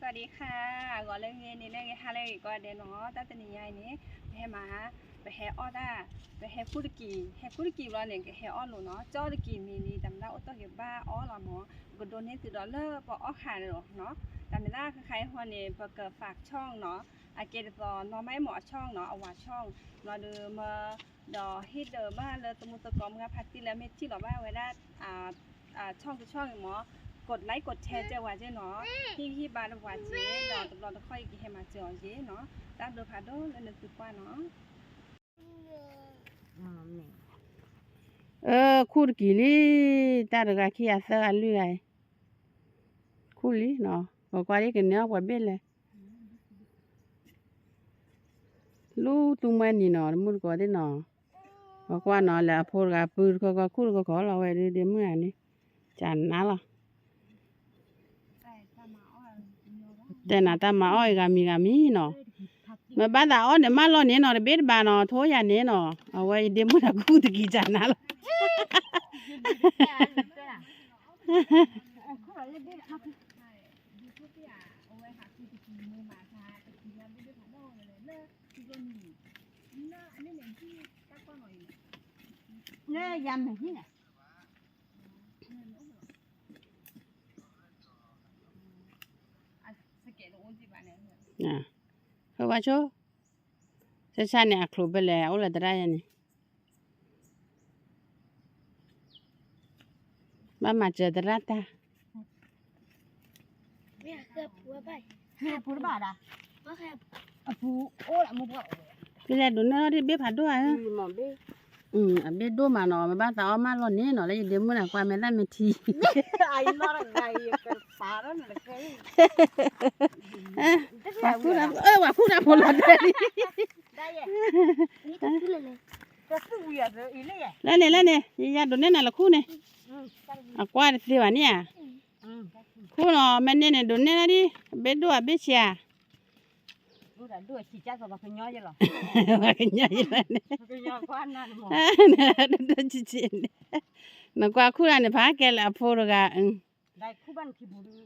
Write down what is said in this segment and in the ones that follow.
วัสดีค่ะก่อนเรื่องนี้เรื่องฮาเลยก็เดนเนาะตั้งแต่นี้ยายนี้ไปให้มาไปให้ออด้าไปให้พูดกี่วันเนี่ยให้ออหนูเนาะจ้อตะกี้มีจำได้ออตัวเก็บบ้าออหรอหมอก็โดนให้ติดดอลเลอร์ปออขาดเลยเนาะจำได้คือใครหัวเนี่ยเกิดฝากช่องเนาะอาเกตต่อนอไม่หมอช่องเนาะเอาว่าช่องนอเดิมมาดอฮิตเดิมบ้านเลยตมุตะกอมกับพัดที่แล้วเม็ดที่หล่อบ้านไว้ได้ช่องคือช่องอย่างหมอกดไลค์กดแชร์เจ้าว่าเจ้เนาะที่บ้านว่าเจ้เนาะตลอดค่อยกินให้มาเจ้าเจ้เนาะตามเดือพาโดแล้วนึกสึกว่าเนาะคูดกี่ลี่ตาดกาขี้อาเซอร์ลื่อยคูลี่เนาะบอกว่าได้กันเนาะกว่าเบ็ดเลยลูตุ้มมันนี่เนาะมุดกว่าได้เนาะบอกว่าเนาะแล้วพอกับปืนก็คูดก็ขอเราไว้เดี๋ยวเมื่อนี้จันน่ะล่ะแต่น่ะตามาอ้อยก็มีเนาะมาบ้านตาอ้อยเนี่ยมาล้อเนี่ยเนาะเบ็ดบ้านเนาะโทยาเนี่ยเนาะเอาไว้เดี๋ยวมื่อกูตะกี้จันน่ะล่ะเนี่ยยำแบบนี้ไงเขาว่าชัวใช่เนี่ยครูไปแล้วอะไรแต่ได้ยังนี่บ้านมาเจอแต่ละตาเนี่ยเกือบผัวไปเกือบผัวบ้าด่ะโอเคผัวโอ้ละมุกอ่ะพี่แลดูเนาะที่เบี้ยผัดด้วยหมอเบ้ เบี้ยด้วยมาเนาะมาบ้านตาอ้อมาหล่นนี่เนาะแล้วเดี๋ยวมื่อไหร่กว่าแม่ได้ไม่ทีไอ้มาอะไรกันป่าแล้วนั่นแหละว่าพูดนะว่าพูดนะพลได้ได้ยังนี่ก็คือเลยก็คือวิอาร์อีเลยแล้วเนี่ยยาดูเนี่ยน่ะละคู่เนี่ยกว่าสิวะเนี่ยคู่เนาะแม่เนี่ยดูเนี่ยนะดิเบี้ยด้วยเบี้ยเชียดูแต่ดูขี้จ้าก็ว่าขย่อยหรอว่าขย่อยเลยเนี่ยขย่อยกว่านั่นหมดดูจิจิเนี่ยนักว่าคู่นั้นเนี่ยพาแกละพูดกันได้คู่บ้านขี้บุรี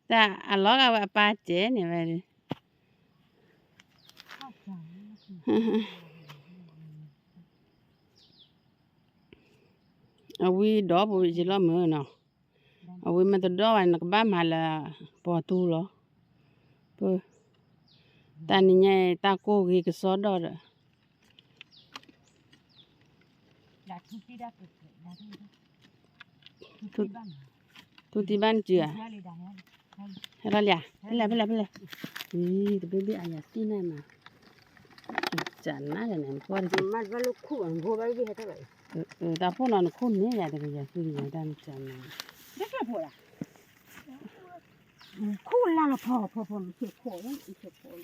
แต่อันล้อกับป้าเจ๋เนี่ยไปดิเอาวิดอกบุยจิล้อมือเนาะเอาวิมันตัวดอกนักบ้ามาละปอตูเหรอเพื่อตานี่ไงตาโก้กี่ก็สอดดอกทุกที่บ้านเจือให้เราเลยไปตัวเบบี้อายาตีน่ะมาจันน่ะเนี่ยพอดีมันว่าลูกคู่อันบัวไปให้เท่าไหร่แต่พวกนั้นคู่นี้อย่าเด็กอย่าคืออย่าดันจันน่ะได้แค่บัวล่ะคู่ละพอเก็บโขนเก็บโขน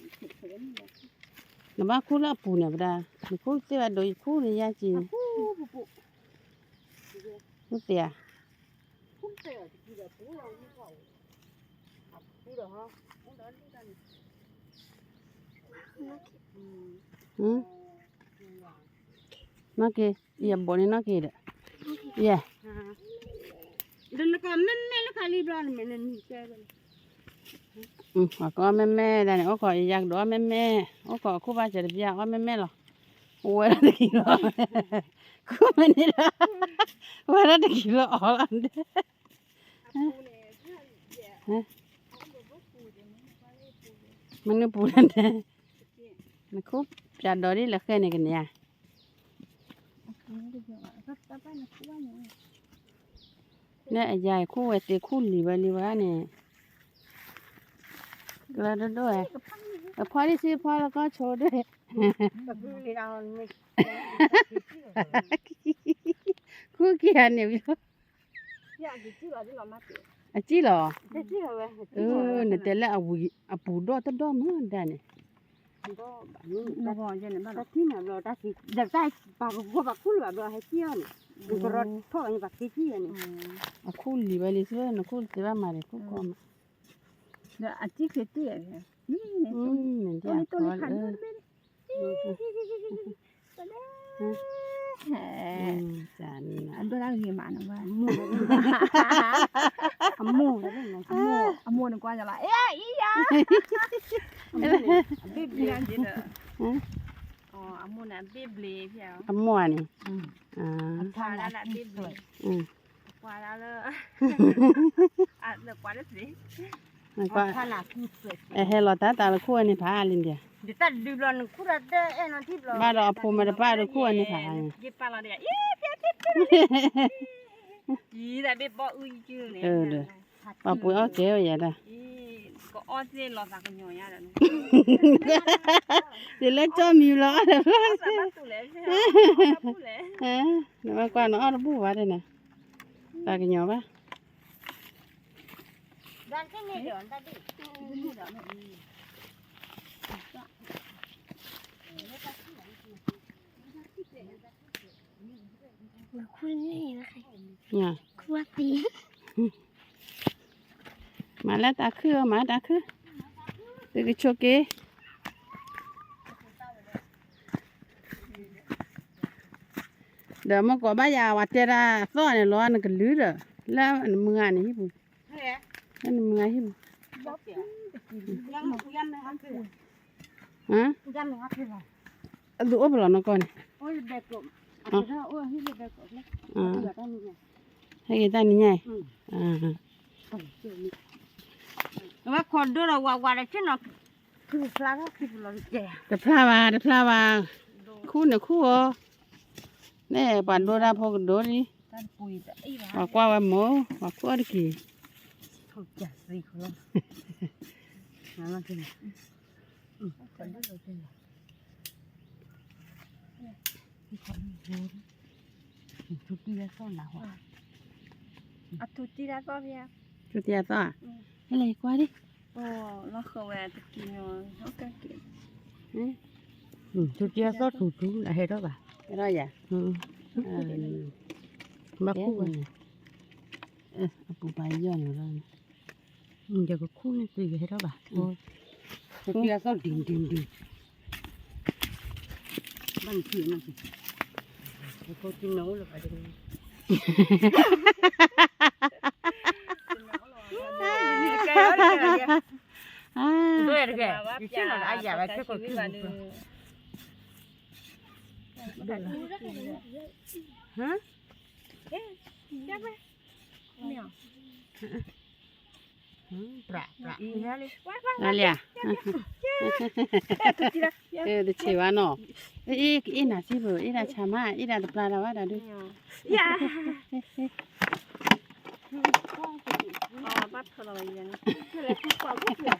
น้ำบ้าคู่ละปูเนี่ยบ่ได้คู่ที่ว่าโดยคู่นี่ยาจีคู่เตี้ยคู่เต๋อที่เดี๋ยวปูเราไม่เข้าปูเดี๋ยวฮะปูเดินดูกันนักเกยอย่าบ่นนักเกยเด้อเดินก็แม่ลูกค้ารีบร้อนแม่นี่แกเลยก็แม่ได้เนี่ยก็อยากดูแม่ก็คู่บ้านจะได้อยากว่าแม่หรอโอ้ยแล้วตะกี้หรอคู่มันนี่ละว่าแล้วตะกี้หรออ๋ออันเด้มันก็ปูนั่นแหละมันคู่จัดดอกนี่ละแค่นี้กันเนี่ยเนี่ยยายคู่ไอ้เตะคู่หลีบเนี่ยกระโดดด้วยพอที่ซื้อพอแล้วก็โชว์ด้วยคู่เกียร์เนี่ยพี่จีหรอเนี่ยแต่ละเอาปูดอตดอมือได้เนี่ยเราบอกอย่างนี้บ้างที่เนี่ยเราได้สิเด็กได้ปากหัวปากคู่แบบเราให้เที่ยวเนี่ยมันก็รถพ่ออย่างปากที่เนี่ยคู่หลีบเลยซื้อนะคู่ซื้อมาเลยคู่ก็มาเดี๋ยวอาทิตย์ที่นี่ตัวนี้ขันตัวนี้ จานนะ อันตัวละกี่มานะว่า amu là cái này อโมนึกว่าจะละเอ๊ะอีหยา biết พี่ biết นั่นจิเด้ออ๋ออโมน่ะเบบลีพี่เอา อมัวนี่อ่า พาแล้วละเบบลี อืม กว่าแล้วเลยอ่ะเลิกกว่าแล้วสิ มันก็ pha là cứ sợi เฮลตาตาละคู่นี่ผาลินเดีย để ta đi lần cứ ra đây em nó thích rồi บ้านเราพูมาได้ป้าละคู่นี่ผา ยิบปลาเราเดียวอีเพี้ยทิพย์อีแต่เบบบ่อุ้ยจื้อเนี่ย ป้าปุ๋ยเอาเก๋อย่าได้ อีก็อ้อเส้นรอสักหน่อยอ่ะเด้อ เดี๋ยวเล็กจอมีล้อเด้อ สามารถตู้เลยใช่ไหมตู้เลย ฮะเดี๋ยวมากว่าน้องเอาบูว่าได้น่ะตากันหยอป่ะ dan cái này rồi ta đi คุณนี่นะคะ เนี่ย ครัวตี มาแล้วตาคือมาตาคือตึกโชเกเดี๋ยวมาก่อบ้ายาวัดเจราซ้อนเนี่ยร้อนกันลื้อเด้อแล้วอันมือนี่ฮิบุ nè อันมือฮิบุ yang mà yang này ăn cái ฮะ yang này ăn cái rồi ดูอบหลอนก่อน ôi đẹp lắm à thế ôi cái gì đẹp lắm อ่า được ăn nè ให้กินได้นี่ไง ừ อ่า mà còn đưa là quà là chứ nó cứ phá nó cứ là dẻ เดี๋ยวพลาวาคู่เนี่ยคู่อ๋อแน่ปั่นโดราพอกันโดนี่ ท่านปุ๋ยแต่อีห ว่ากว่าว่าหมูว่ากว่าตะกี้ thôi chả gì không nó là cái này ừ còn đưa rồi cái này chút kia sao nào อ่ะทุติละก็เพีย จุดยาต่ออะไรกว่าดิ โอ้แล้วเขาแหวตะกี้เนาะเขาก็กิน chút kia sao thủ chú là hết đó bà ไม่ได้อย่า ừ มา mà คู่ khu กัน này เอาปูไปย้อนอยู่แล้ว giờ có khu này tùy hết đó bà thôi chút kia sao đỉnh bằng chuyện này cô tin nấu là phải đừng แกเอาเลยแก อ่า ด้วยอะไรแกชื่ออะไรอย่าไปแค่คนขึ้น ดูได้ไหม ฮะ ใช่ไหมเนี่ย ประอีกแล้วเลย อะไรอ่ะ ทุติละ เดี๋ยวเชวานออีน่ะสิบ่อีน่ะชามาอีน่ะตะปลาละว่าดาดู อย่าอ๋อปั๊บเขาเลยยัง เลยคู่กว่าคู่เสือ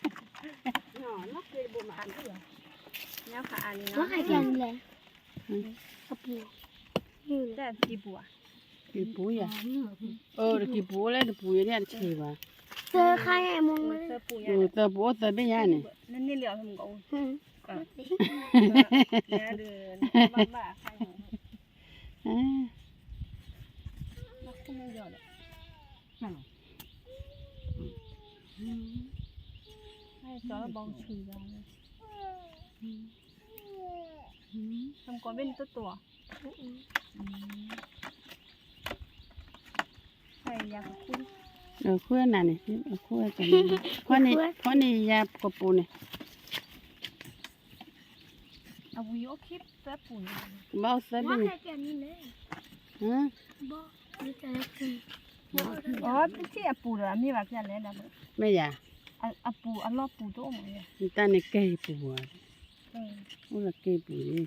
เนาะนักเรียนบุมาอันเสือ เนี่ยค่ะอันนี้ ว่า เนาะ ใครกันเลยกระปูนี่แหละ แต่กีบัว กี่ปูอ่ะกี่ปูแล้วปูเนี่ยเชวา เจอใครไอ้มึง เสื้อปู เออตะปูตะเป็นยังนี่ นั่นนี่เหลียวทำกู เนี่ยเดินบ้าใคร อ่า นักขึ้นไม่ยอดเลย จัง ให้จอบ้องชื่อยังทำก่อนเป็นตัวใครอยากคุย คู่น่ะนี่คู่จังเพราะนี่ยากับปูนี่ เอาวิโอคลิปเสื้อปู บ่ซะ ว่า บิ ใครกันนี่เลย ฮะ บอกนี่จะได้กิน อ๋อที่อาปูเหรอมีแบบอย่างไรนะ แม่ยา อาปูอันรอบปูตัวมั้งเนี่ย นี่ตานี่ไก่ปูอ่ะโอ้ละไก่ปูนี่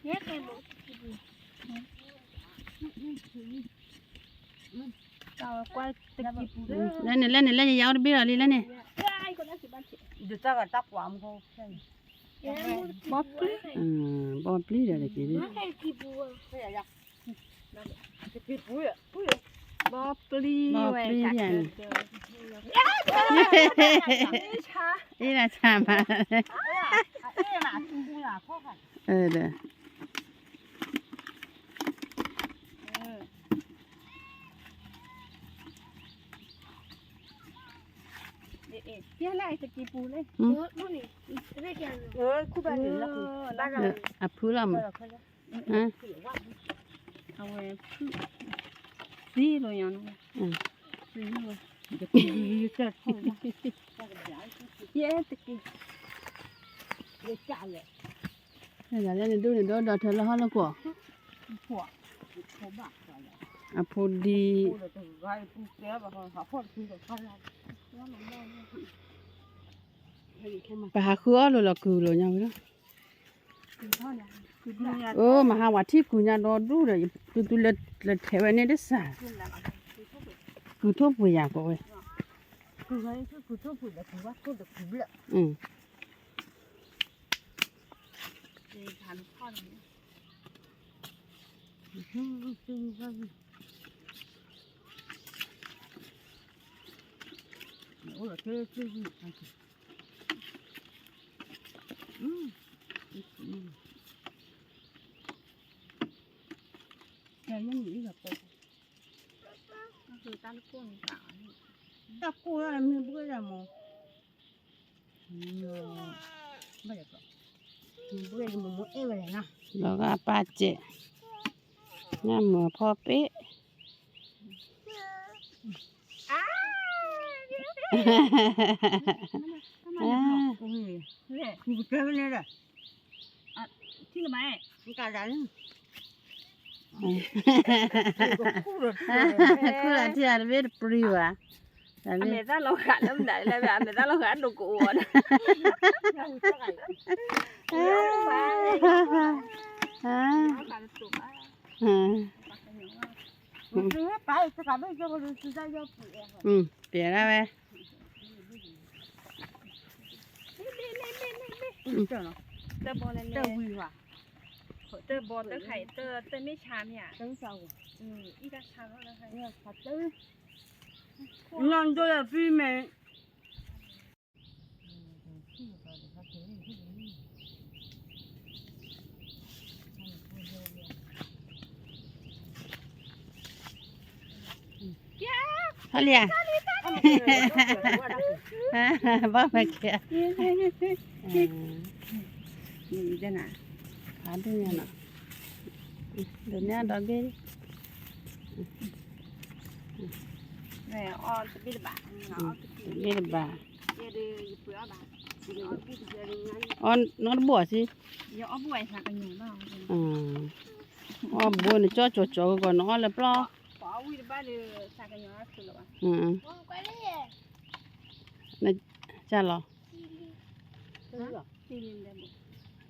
เนี่ยใครบอก เรากว่าตะกี้ปูเด้อ แล้วยาวๆบิล่ะนี่แล้วนี่ ไอ้คนนั้นสิบ้านเฉย เดี๋ยวจะกระตักความเขาใช่ บ๊อบปลี บ่ปลีเด้อกี่ดิ ว่าใครที่บัว ใช่ยังจะปิดปุ้ยปุ้ย บ๊อบปลีเว้ยจัดเจอช้า นี่ล่ะชามา เอ๊ะหนาคุณปุ้ยหนาข้อขัด เด้อ เอ๊ะ เที่ยไรตะกี้ปูเลย นู่นนี่ได้แก่เลย คู่บ้านนี่แล้วบ้านเรา อะพูลำฮะ เอาไว้พึ่งซีเลยยัง อืม ซีเลย จะพูด เย้ตะกี้ จะจ่ายเลย นี่ล่ะแล้วนี่ดูนี่ดอเธอละฮอละกว่า หัว เขาบ้าไป อะพูดี พูดเลยถึงไรพูดแล้วแบบเขาพูดคุยกับเขาแล้ว ปะหาคืออ้อโลละคือโลยังเนาะ คือเท่านี้คือเท่านี้ โอ้มาหาว่าที่กูญาดอดูเลยตุละเทวนี่ได้ซะ ขึ้นแล้ว กูทุบปุยาก็เว้ย คือไงคือชอบพูดแต่คือว่าพูดแต่คือละ อืม จะทานข้าวนี้ โอ้ยคือแกยังมีแบบ ก็คือตั้งกุ้งเปล่า ตะกูอะไรมีบุ้ยอะไรมั้งไม่ได้ก็มีบุ้ยมันมุ่งเอวเลยนะ แล้วก็ป้าเจน้ามือพ่อเป๊ะ กูนี่เนี่ยกูเจอเนี่ยแหละ ที่ละไหม มึงการดัน คือละที่อันเวทปริวะอัน อเม นี้ ริกาเราขาดน้ำไหนแล้วแบบอเมริกาเราขาดดูกูอ่ะ ฮะ ขาดสุกอ่ะ ฮะ ไปสกัดไม่เจอคนซื้อได้ยอดปุ๋ย เปลี่ยนแล้วไหม เจอเนาะ เตอร์บอลเลย เจอวิวอ่ะ เตอร์บอลเตอร์ไข่เตอร์ไม่ชามเนี่ย เจอเจ้า อีกชามแล้วนะคะ เนี่ยขัดเจอนอนด้วยพี่แม่ เขาเรียกบ้าไปเกี่ย นี่จะน่ะ หาดูเนี่ยนะเดี๋ยวนี้ดอกเบี้ย แม่ออนจะบิดบาเนาะ เบี้ยบ่า เดี๋ยวอยู่เปลือกบาเดี๋ยวบิดเดี๋ยวงั้น อ๋อนอนบัวสิ เดี๋ยวเอาบ่วยสักกันอยู่บ้าง อ๋อบัวนี่จ่อก่อนนอนเลยเปล่า ปอวิดบ้านเดี๋ยวสักกันอยู่คือหรอวะ มองไปเลย น่ะจ้าเหรอ ซีลินเดบุ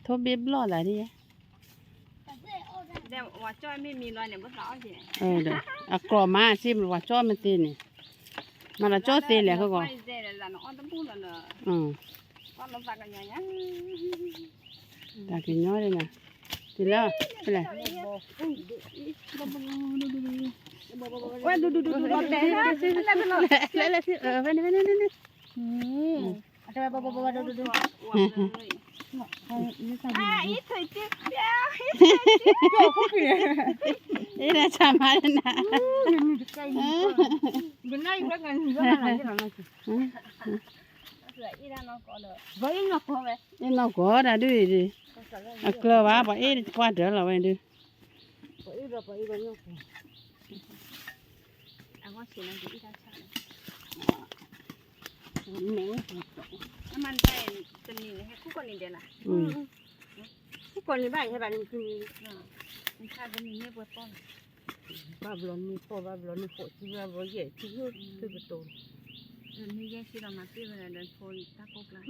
ทบเบี้ยบล้ออะไรดิ แต่เพื่อนโอ้ได้ เดี๋ยวว่าจ้อยไม่มีรอยเนี่ยบ่สาวสิ เดี๋ยวอะกรอมาสิมันว่าจ่อมันตีนี่มันละจ่อตีแหละเขาก็ ไม่เจ๊เลยล่ะเนาะออนตะปูแล้วเนาะ ก็เราสักกันอย่างนี้ ตากินน้อยเลยนะทีแล้วไปเลย ว่าดูรถแดงนะสิแล้วเป็นรถ เลยสิไปนี่ แต่ว่าบ่ดู อีถอยจิ๊บเดียว นี่นะชามาเลยนะ เป็นไงแล้วกันก็อะไรที่เราไม่คิด เหลืออีด้านนอกก็เลย ว่ายังก็ไป นี่เราก็ได้ด้วยดิอะกลัวว่าบ่เอ๊ะกว่าเดี๋ยวเราไปดู ไปอีกแล้ว เอาว่าสินั่นอีด้านชา แม่ น้ำมันไปจะมีให้คู่คนนี้เดียวนะ ทุกคนในบ้านใช่ป่ะนี่คือ มันชาจะมีไม่ปวดป้อน บาบลอนมีพ่อบาบลอนมีพ่อที่บาบลอนใหญ่ที่คือประตู มีแยกที่เรามาที่เวลาเดินโฟนตะกุกละ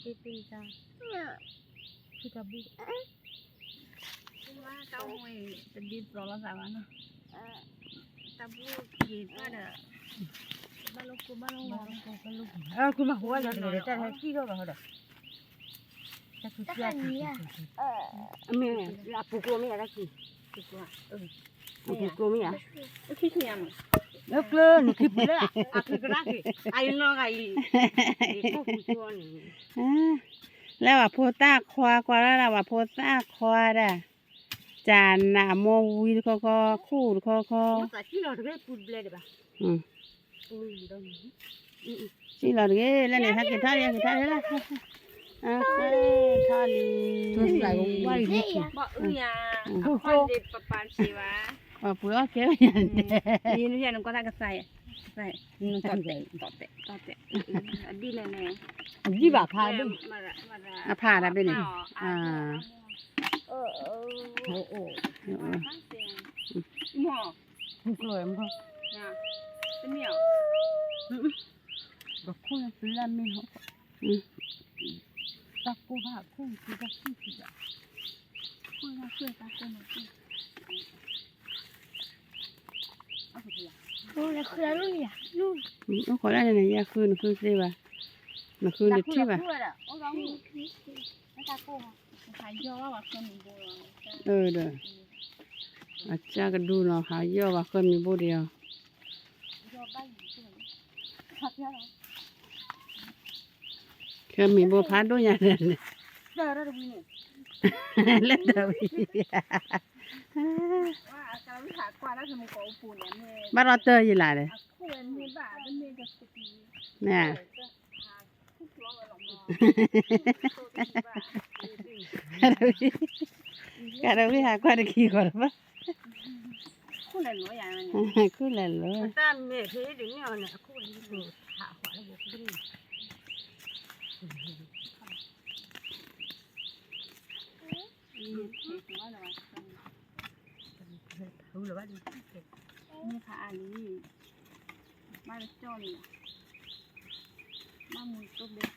ที่ปีจ้าที่ตาบุ ว่าเต้าหวยจะดีโปรละสามวันเนาะตะบูกีดว่าเด้อบ้านลูกกูบ้านลูก คุณมาหัวเราเลยแต่ให้ที่เราเหรอแต่คือ แต่ เจ้า กันนี้ แม่ลาปูกลัวไม่อะไรกิน กูกลัว ปูกลัวไม่อะ คิดเนี่ยมั้ง แล้วเกลือหนูคิดไปแล้วอ่ะคือกระด้างไอ้น้องไอ้พวกกูชวน แล้วว่าโพตาควากว่าแล้วว่าโพตาควาด่ะจานน่ะโมวิลก็คู่ก็ แต่ที่เราได้ปูเลยเดี๋ยวป่ะปูโดน chỉ là cái lên này thắt cái thắt đi là à thắt đi bỏ nhà con đi papan xí quá à bữa kéo nhà đi nó nó có ta cái sai nó tọt tệ đi lên này đi bà phá đi à phá ra bên này à mỏ không rồi em không nha cái miệng rồi cô là phải làm mình không ta cô bà cô chỉ ta chỉ ta cô là cười ta cô là cười Ô là khứa luôn nhỉ? Luôn. nó khỏi đây này khư nó khư gì bà nó khư được chứ bà phải do vào cơm mình bồi rồi à cha cái đu nó hái vô và cơm mình bố điều cơm mình bố phá đôi nhà này lên đầu bắt nó tơ gì lại đấy nè cả đâu đi hà qua được gì còn mất cứ là lúa ta mẹ thế đứng nhỏ này cô ấy đi hạ hỏa là một cái thấu là bắt điนี่ค่ะอันนี้มาเล็กจอนมามือตุ๊บเด็ก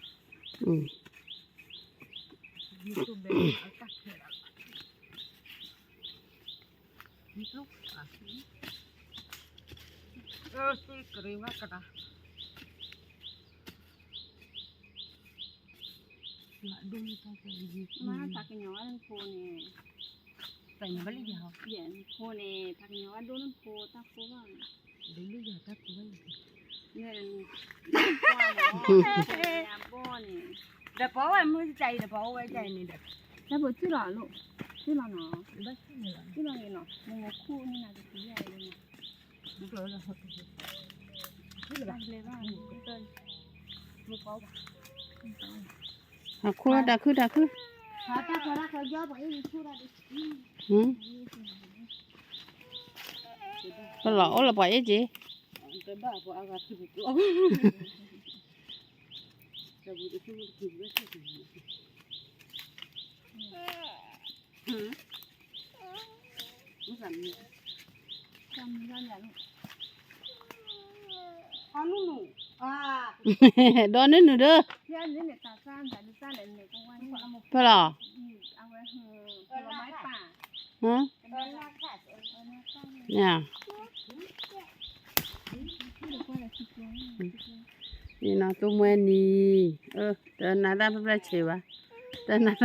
đi tụi bé ở các kia đi lúc à thì cái mà cái đó mà đúng cái gì มาผักหย้อนโพเนี่ย phải nhà bác đi học เหยียนโพเนี่ยผักหย้อนดูน้ำโพตาโพว่า đến lúc giờ các cô ấy เนี่ยว่าเนาะยามบ่เนี่ย đã bỏ ai mới chạy đã bỏ ai chạy này được แล้วบ่ชื่อหรอลูกชื่อหรอเนาะ bác sĩ này là ชื่อหรอเนาะมึงคู่นี่น่าจะสิใหญ่เลย đúng rồi là họcชื่อหรอเลยว่าเติ้นมึงเขา à khu đã khư họ ta có ra có gió bởi vì khu ra đi cái lỗ là bảy chị cái bà của anh là kịp chỗ rồi buổi tối kịp kịp rất là nó giảm nhẹ จำได้แล้ว à nu nu à đó nữa nữa đó พี่อันนี้เนี่ยตาซ่านแต่ดูซ่านเลยเนี่ยก็ว่านี่เอามา phải là เอาไว้ผลไม้ป่า hả nè đi nó tôi mua nì tớ nãy ra phải chơi ba tớ nãy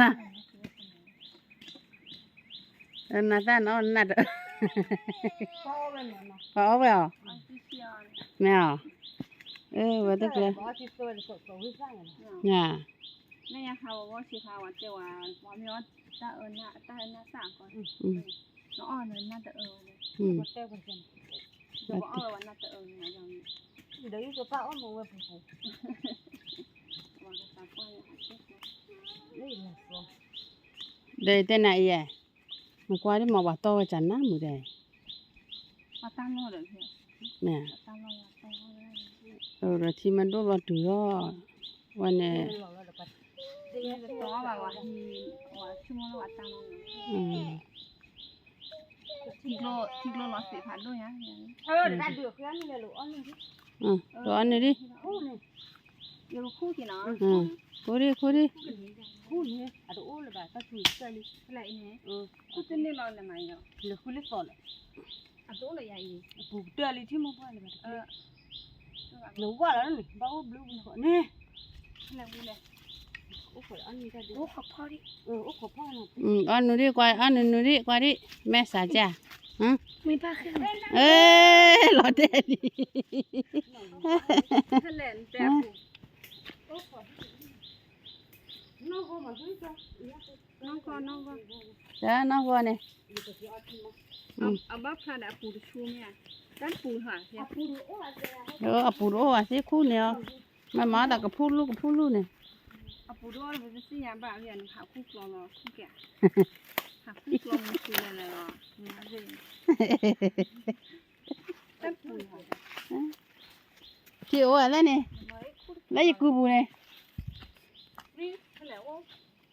ra nó nãy đó có phải không เอาที่เชียว mèo vậy tức là có thì tôi là cậu hơi sang rồi nhà นี่ยเขาบอกว่าชีเขาว่าเจ้าว่าพอมีว่าตาน่ะตาน่ะสามก่อนน้องอ่อนน่ะตาเลย có teo còn chân เดี๋ยวบอกเอาว่าน่ะตาเนี่ยอย่างนี้ thì đấy cho tao mà vừa phục vụ ว่าจะตาป้อนหาเช็ค đây là số đây tên này à mà qua đi mà bảo to chẳng nát mùi đây มาตั้งโน่เลยพี่ nè ตั้งโน่ตั้งโน่เลย rồi thì mình đốt vào từ đóวันนี้ đây là được bắt นี่จะต่อว่าว่าที่ว่าชั่วโมงละว่าตั้งโน่ ทิกโลร้อยสี่พันด้วยนะ ra được cái này là lỗ ăn đi đồ ăn này đi khu này เดี๋ยวคู่กี่เนาะ cố đi khu này à đồ là bà ta thử chơi đi อะไรเนี่ยคู่จะนี่เราเนี่ยไหมเนาะ là khu lết phổi อ่ะตัวอะไรใหญ่ phụ chơi đi chứ không phải là bà nấu quá là này bao blue blue nè อะไรวูเลย ốc phải ăn đi ra đi โอ้ขอบพ่อดิ ốc phải ăn là ăn nó đi qua ăn nó đi qua đi mẹ xả chả มีผ้าขึ้น ê lọt đi ทะเลนแต่ผู้ nó không mà thấy sao น้องก็น้องก็ đó nó qua này เอาบ้าพลาดาปูชูเนี่ย ตั้งปูหาเสีย เอาปูโอ้อะสิคู่เนี่ยแม่หมาตะกับพูดลูกเนี่ย เอาปูด้วยมันจะสิยาบ้าเรียนหาคู่กลองคู่แก่หาคู่กลองมันคืออะไรอ่ะมาเรียนตั้งปูหา chị ô à lên nè lấy cái cua này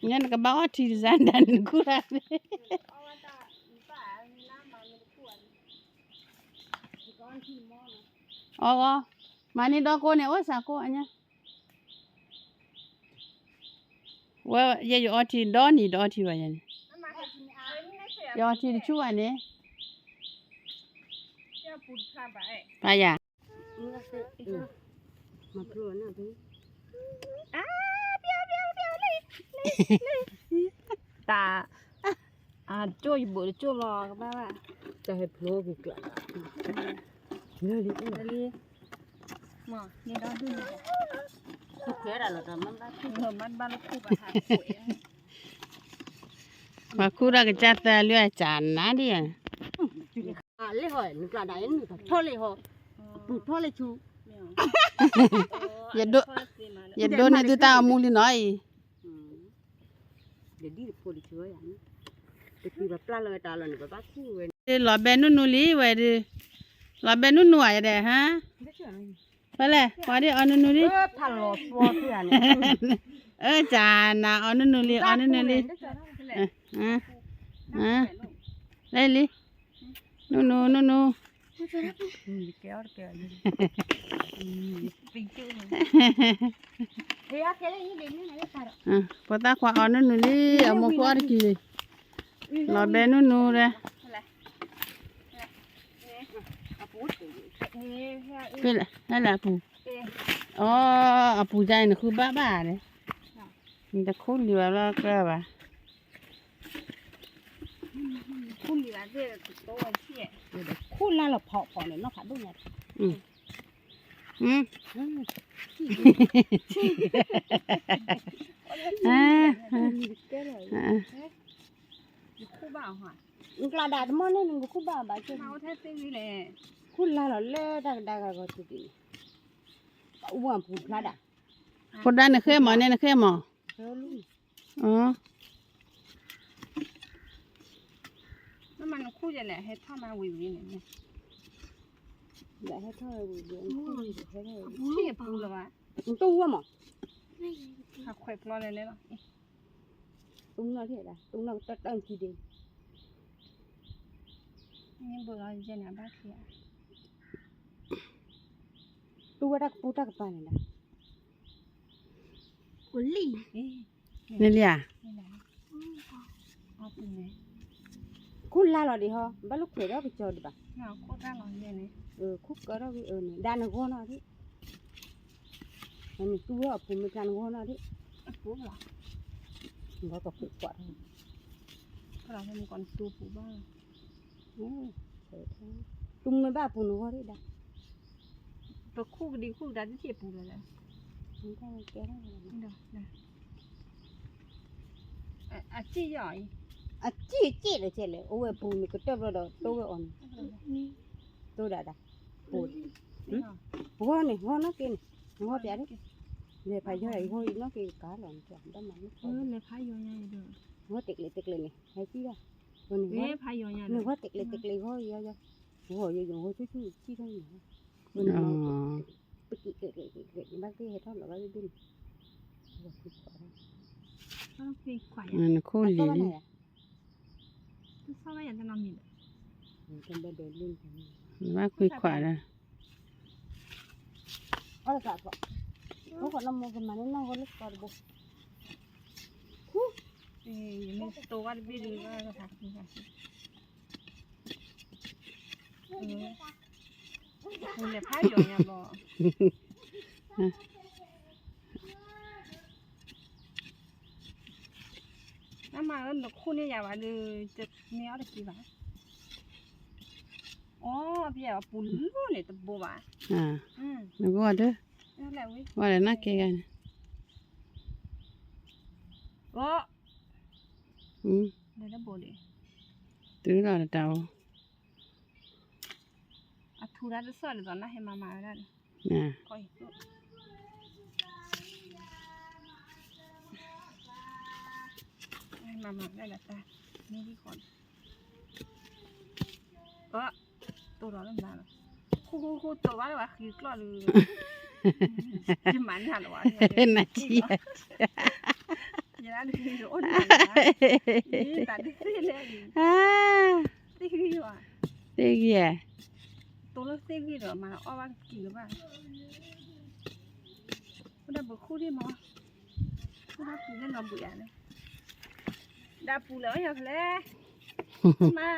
nhân cái bao thì gian đàn cua này mà đi đó cô này ôi sao cô anh nhá well giờ giờ thì đó vậy này giờ thì chú anh này à dạ mà pro na bi ta trôi bự trôi lò các bác ạ ta hay pro bi kla nhớ đi đi mà đi đó đi không khé là nóมันบ้า người mắt ba nó khu bà hạt tuổi mà khu ra cái chát ta lưỡi chán ná đi à lấy hỏi nó là đấy nó thôi lấy họ bụt thôi lấy chú giờ đôi này tụi tao mua đi nói để đi được đi chơi anh để khi gặp la lời ta là nó bắt chú về lò bè nó lý vậy đi lò bè nó nuôi đây ha phải lẽ qua đi ăn nó đi thằng lò xua thế này chà na ăn nó đi đây đi no kéo bình chữ thì cái này đi đến này phải có ta qua ăn nó đi ở một qua đi kì lò bè nó ra cái này là phù phù dây nó cứ bá đấy mình ta khôn đi vào cơ bà khôn gì là gì tôi chị khôn là phọ này nó phải đúng nhỉ khu bảo hả là đạt món này mình khu bảo bà chứ mau thế tiêu này khu là lê đang gọi tụi đi uống phụ là đãคนด้านนี่เคยหมอเนี่ยเคยหมอnó mà nó khu vậy này hết thao mà quỷ này để hết thôi thì bù là vậy tu mà học khỏe lo này đấy rồi tung nó thế đã tung nó tất đang chi đi nhưng bữa rồi giờ nào bác kia tu đã puta cái này đã Uli.นี่เลยอ่ะ khúc la rồi đi ho bắt lúc thế đó bị chờ đi bà nào khúc ra rồi vậy này khúc cái đó bị này đan nó gõ nó đi mình tu ở cùng mình đan gõ nó đi phú là nó có phụ quả thôi cái nào mình còn tu phú ba tung mấy ba phụ nó đi đã và khu đi khu đã chỉ phú rồi đấy chúng ta kéo được này chị giỏi chị là chị là ôi phụ mình có chấp rồi tôi cái on tôi đã phụ gõ này gõ nó kia này gõ bé đấy để phải cho này gõ nó kia cá lòn chọn đó mà nó lấy phá vô nha được gõ tịch lệ này hay chi đó rồi lấy phá vô nha nó gõ tịch lệ gõ vô chú chi thôi nhỉ bác cái hết thôi là bác đi nó phi khỏe nó khô lì đi sao vậy anh làm gì bác quy khỏe rồi cả nó còn làm một cái mà nó có lúc còn bột mình tô ăn bì đi ra thật mình lấy phá vô nha bò nó mà nó khu này nhà bà đưa chật méo được gì vậy bây giờ bún luôn này tập bò bà nó qua đó qua là nó kia này đây nó bò đi từ đó là tàu 啊，突然就算了，咱那还妈妈的， น่ะ 可以。妈妈ได้แล้วตานี่ที่คนก็ตัวร้อนลำบากคู่ตัวว่าว่าคือกล้อเลยจิมันหันวะ น่ะเจีย อย่างนั้นคืออ้นนี่ตัดที่เลย อ่า ที่คือว่า เต็กแย่ ตัวเล็กที่คือมาอ้อว่ากี่หรือเปล่าคุณได้บอกคู่ที่มั้งคุณได้ปูเล่นมาบุญเนี่ยได้ปูแล้วอย่างไรมา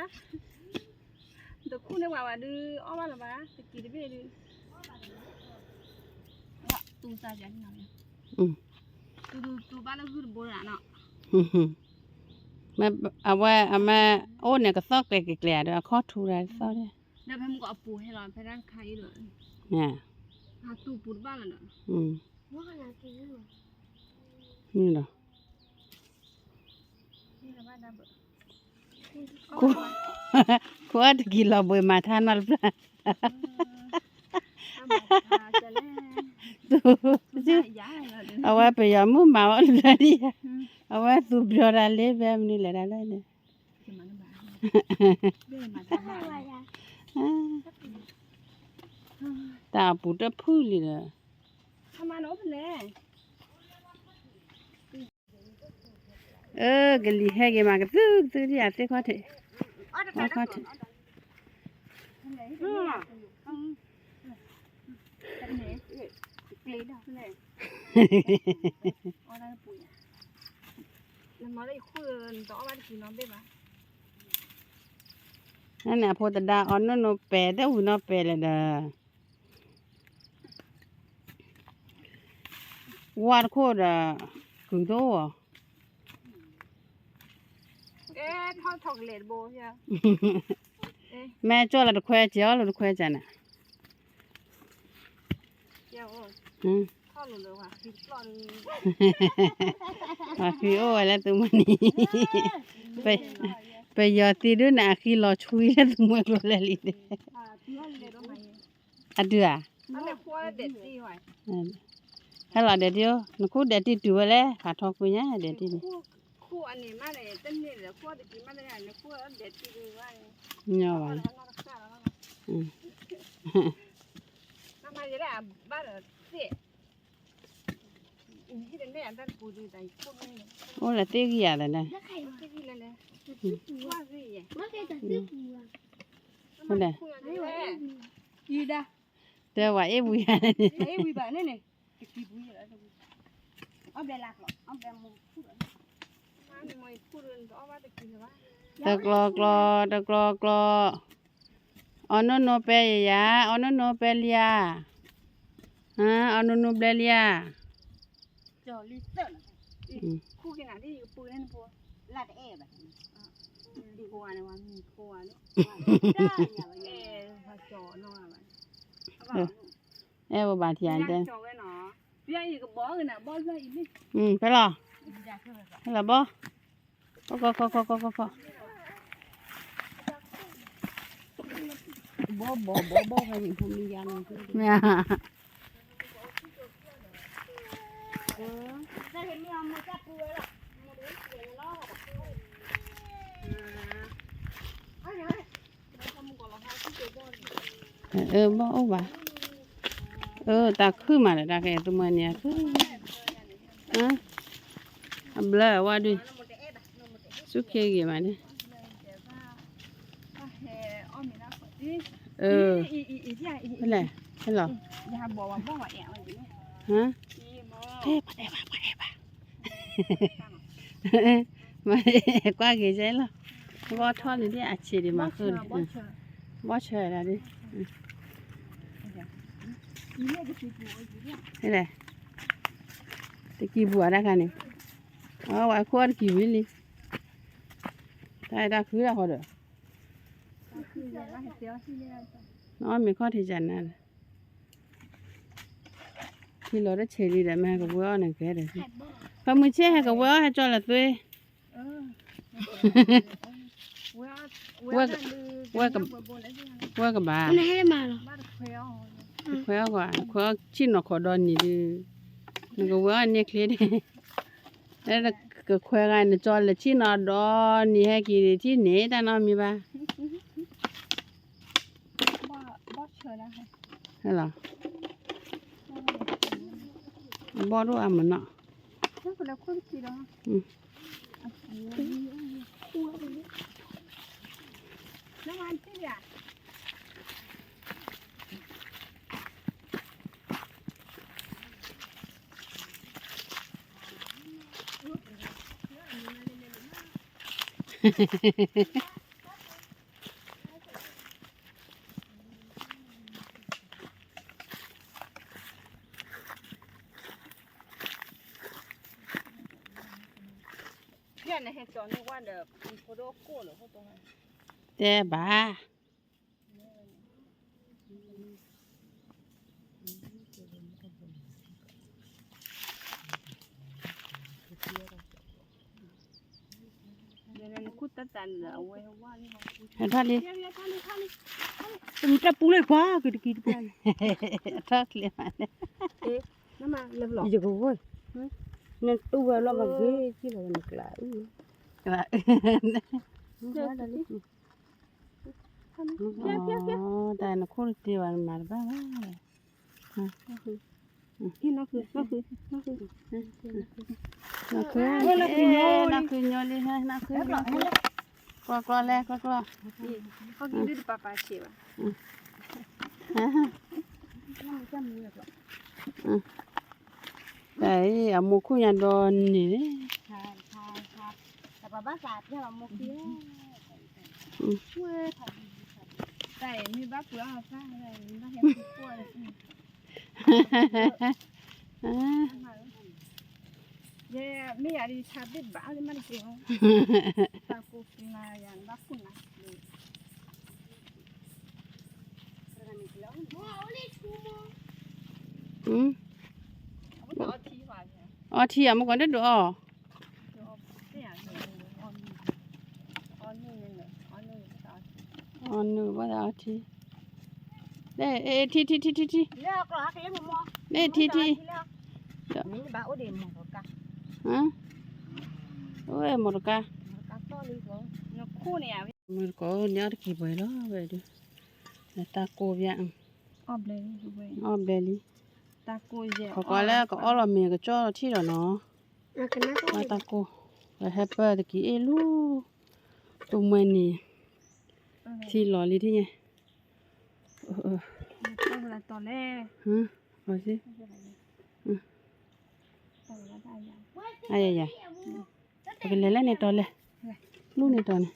ตัวคู่ในว่าดื้ออ้อว่าหรือเปล่าตะกี้ได้ไปดื้อว่าตูซาจันนี่เนาะ อืม ตูบ้านเราคือโบราณเนาะ มาเอาว่าเอามาโอ้เนี่ยก็ซอกแกล้ๆด้วยข้อทูได้ซอกเนี่ย เดี๋ยวพี่มึงก็เอาปูให้เราไปด้านใครเลย เนี่ย หาตูปูบ้านเราเนาะ อืม ว่าขนาดกินหรอ นี่เหรอ นี่เราบ้านเราเบอ กูว่าตะกี้เราเบยมาทานมาแล้ว จะเล่น ตู้ ย้ายเลย เอาว่าไปยอมมือมาว่าอะไรดิเอาว่าสูบยาอะไรแบบนี้แหละได้เนี่ย จะมาบ้านเดินมาทำบ้าน อะไรอ่ะ ตาปูตะพูเลยนะ ทำมาโน้ตเลย กะลีแฮกมากะตื้อที่อาเตข้อเถข้อเถ กลีดเลยอะไรปุ๋ยแล้วมาได้คุยต่อว่ากินน้องได้ปะ นั่นน่ะพอตะดาออนโนแปะแต่หูนอแปะเลยเด้อวาดโคดอ่ะกูโตอ่ะ ทอดถกเลดโบใช่ไหม แม่จ้อละตะแควเจียวละตะแควจันน่ะ เจ้า ทอดเลยว่ะกินกล้อน ว่าคือโอ้แล้วตัวมันนี่ไปยอตีด้วยนะคือรอชุยแล้วตัวมันก็เลยลิเด ทอดเลยต้องไหน อะเดือ นั่นแหละคั่วเด็ดดีว่ะ ฮัลโหลเดี๋ยวนูกูเดี๋ยวตีตัวแล้วขาทอกุญแจเดี๋ยวตี คั่วอันนี้มาเลยเต้นนี่เลยคั่วตะกี้มาเลยเนี่ยคั่วเด็ดดีว่ะ เนี่ย คั่ว วัน แล้วนอนรักษาแล้วทำไมจะได้บ้านเสียอีที่เดินได้อันนั้นปูดีใจพวกนี้ โอ้ละเตี้ยกี่อะไรนะ แล้วใคร ที่นี่เลยว่าสิ ว่าใครจะซื้อปูอ่ะ คนไหน ไม่ไหวยีดา เดี๋ยวว่าเอ้บุยอะไร ไอ้วีบ้านนี่ตะกี้บุยแล้วเอาแบบหลักหรอเอาแบบมุมพูดอันนี้ไม่พูดเรื่องต่อว่าตะกี้ว่า ตะกรอออนโนเปยยาออนโนเปเลียออนโนเปเลีย จอลิเตอร์คู่กันนะที่อยู่ปูนั่นปูลาดเอ๋แบบดีกว่านะว่ามีกว่าเนาะพาจอเนาะเอ้บ่บาเทียนเด้ จอไว้เนาะพี่อีกก็บอกกันนะบอกว่าอีนี่ ไปหรอไปหรอบ่ก็ บ่ให้ผมมียานึง แม่ จะเห็นมีเอามาจับปูเลยหรอ บ่โอ้บ่ตาคือมาแล้วตาแกตัวมันเนี่ยคือเบลอว่าดิสุเคกี่มาดิอีที่อี เป็นไรเป็นหรอ อย่าบอกว่าบอกว่าแอบอะไรนี่ ฮะ อีโม เฮ้ปะมากว่ากี่ใจล่ะว่าทอดนี่อาชีพมาขึ้นบ่เชื่อแล้วดินี่แหละตะกี้บัวได้กันนี่ว่าควรกี่วิลิได้คือแล้วเขาเด้อ คืออย่างว่าเสียวที่นี่ น้องมีข้อที่จันนั่นที่เราได้เฉลี่ยแม่กับวัวนั่นแค่เด้อพอมือเชี่ยให้กับวัวให้จอละตัว ว่าว่ากับบา มันให้มาหรอ บ้านเขียว ခွဲกว่าခွဲချင်းတော့ခေါ်တော့နေတယ်ငါဝါနေကလေးတဲ့အဲ့ဒါခွဲကနေကြောလက်ချင်းတော့နေဟဲ့ကြီးတီနေတာနော်မိပါ บ่เชื่อนะ ဟဲ့လားဘောတော့အမနော် นั่นก็แล้วคนกี่ดอกน้ำมันที่อ่ะ เนี่ยในเหตุการณ์นี้ว่าเดี๋ยวมีโคโดโก้หรือพวกตรงนั้น တဲ့ဘာ เดี๋ยวนั้นคุดตันเอาไว้ว่านี่ ဟဲ့ထားလေး เดี๋ยวท่านนี่ มันจะปูเลยกว่าก็ตะกี้ไป ထားလေးပါနဲ့ น้ำมาเริ่มหลอกอยู่กับเว้ยนั่นตัวเราแบบเฮ้ยที่เราหนักหลาย ကဲ အော်ဒါနခုတီဝါမှာဘာဘာ ที่นั่นคือ နခုနခုညိုလေးဟဲ့နခုကွာလဲကွာ เขากินด้วยปลาเชียว đấy ở một khu nhà đòn nhỉ đấy แต่ป้าสาดเนี่ยเราโมกี้ แต่มีบ้าปุ๋ยเอาซ่าอะไรมีบ้าเห็ดกล้วยเย่ไม่อยากดีชาบิดบ้าเลยมันเสียวตากูกินมาอย่างบ้าคุณนะ ừ เอาทีว่าเนี่ย ở thì mà còn đất đỏ เนี่ยอันนี้เนี่ยอันนี้ on nữa bắt đầu thì đây ê thi เลือกหรอเลี้ยงหมู đây thi นี่บ้าโอเดมหมูกะ hả ôi một ca กะต้อเลยเหรอ เนาะคู่เนี่ย mình có nhớ được kỳ vậy đó vậy đi là ta cô dạng ออบเลยดูเว้ย ôm đây đi ตากูเย่ có lẽ có ở là mình cái cho thi rồi nó นักนัก mà ta cô là happy thì kỳ ê lu tụi mình nè thi lò đi thế nhỉ ต้องเวลาตอนแรก hả rồi gì ตอนละได้ยัง ai à cái lấy này to lên lúc này to này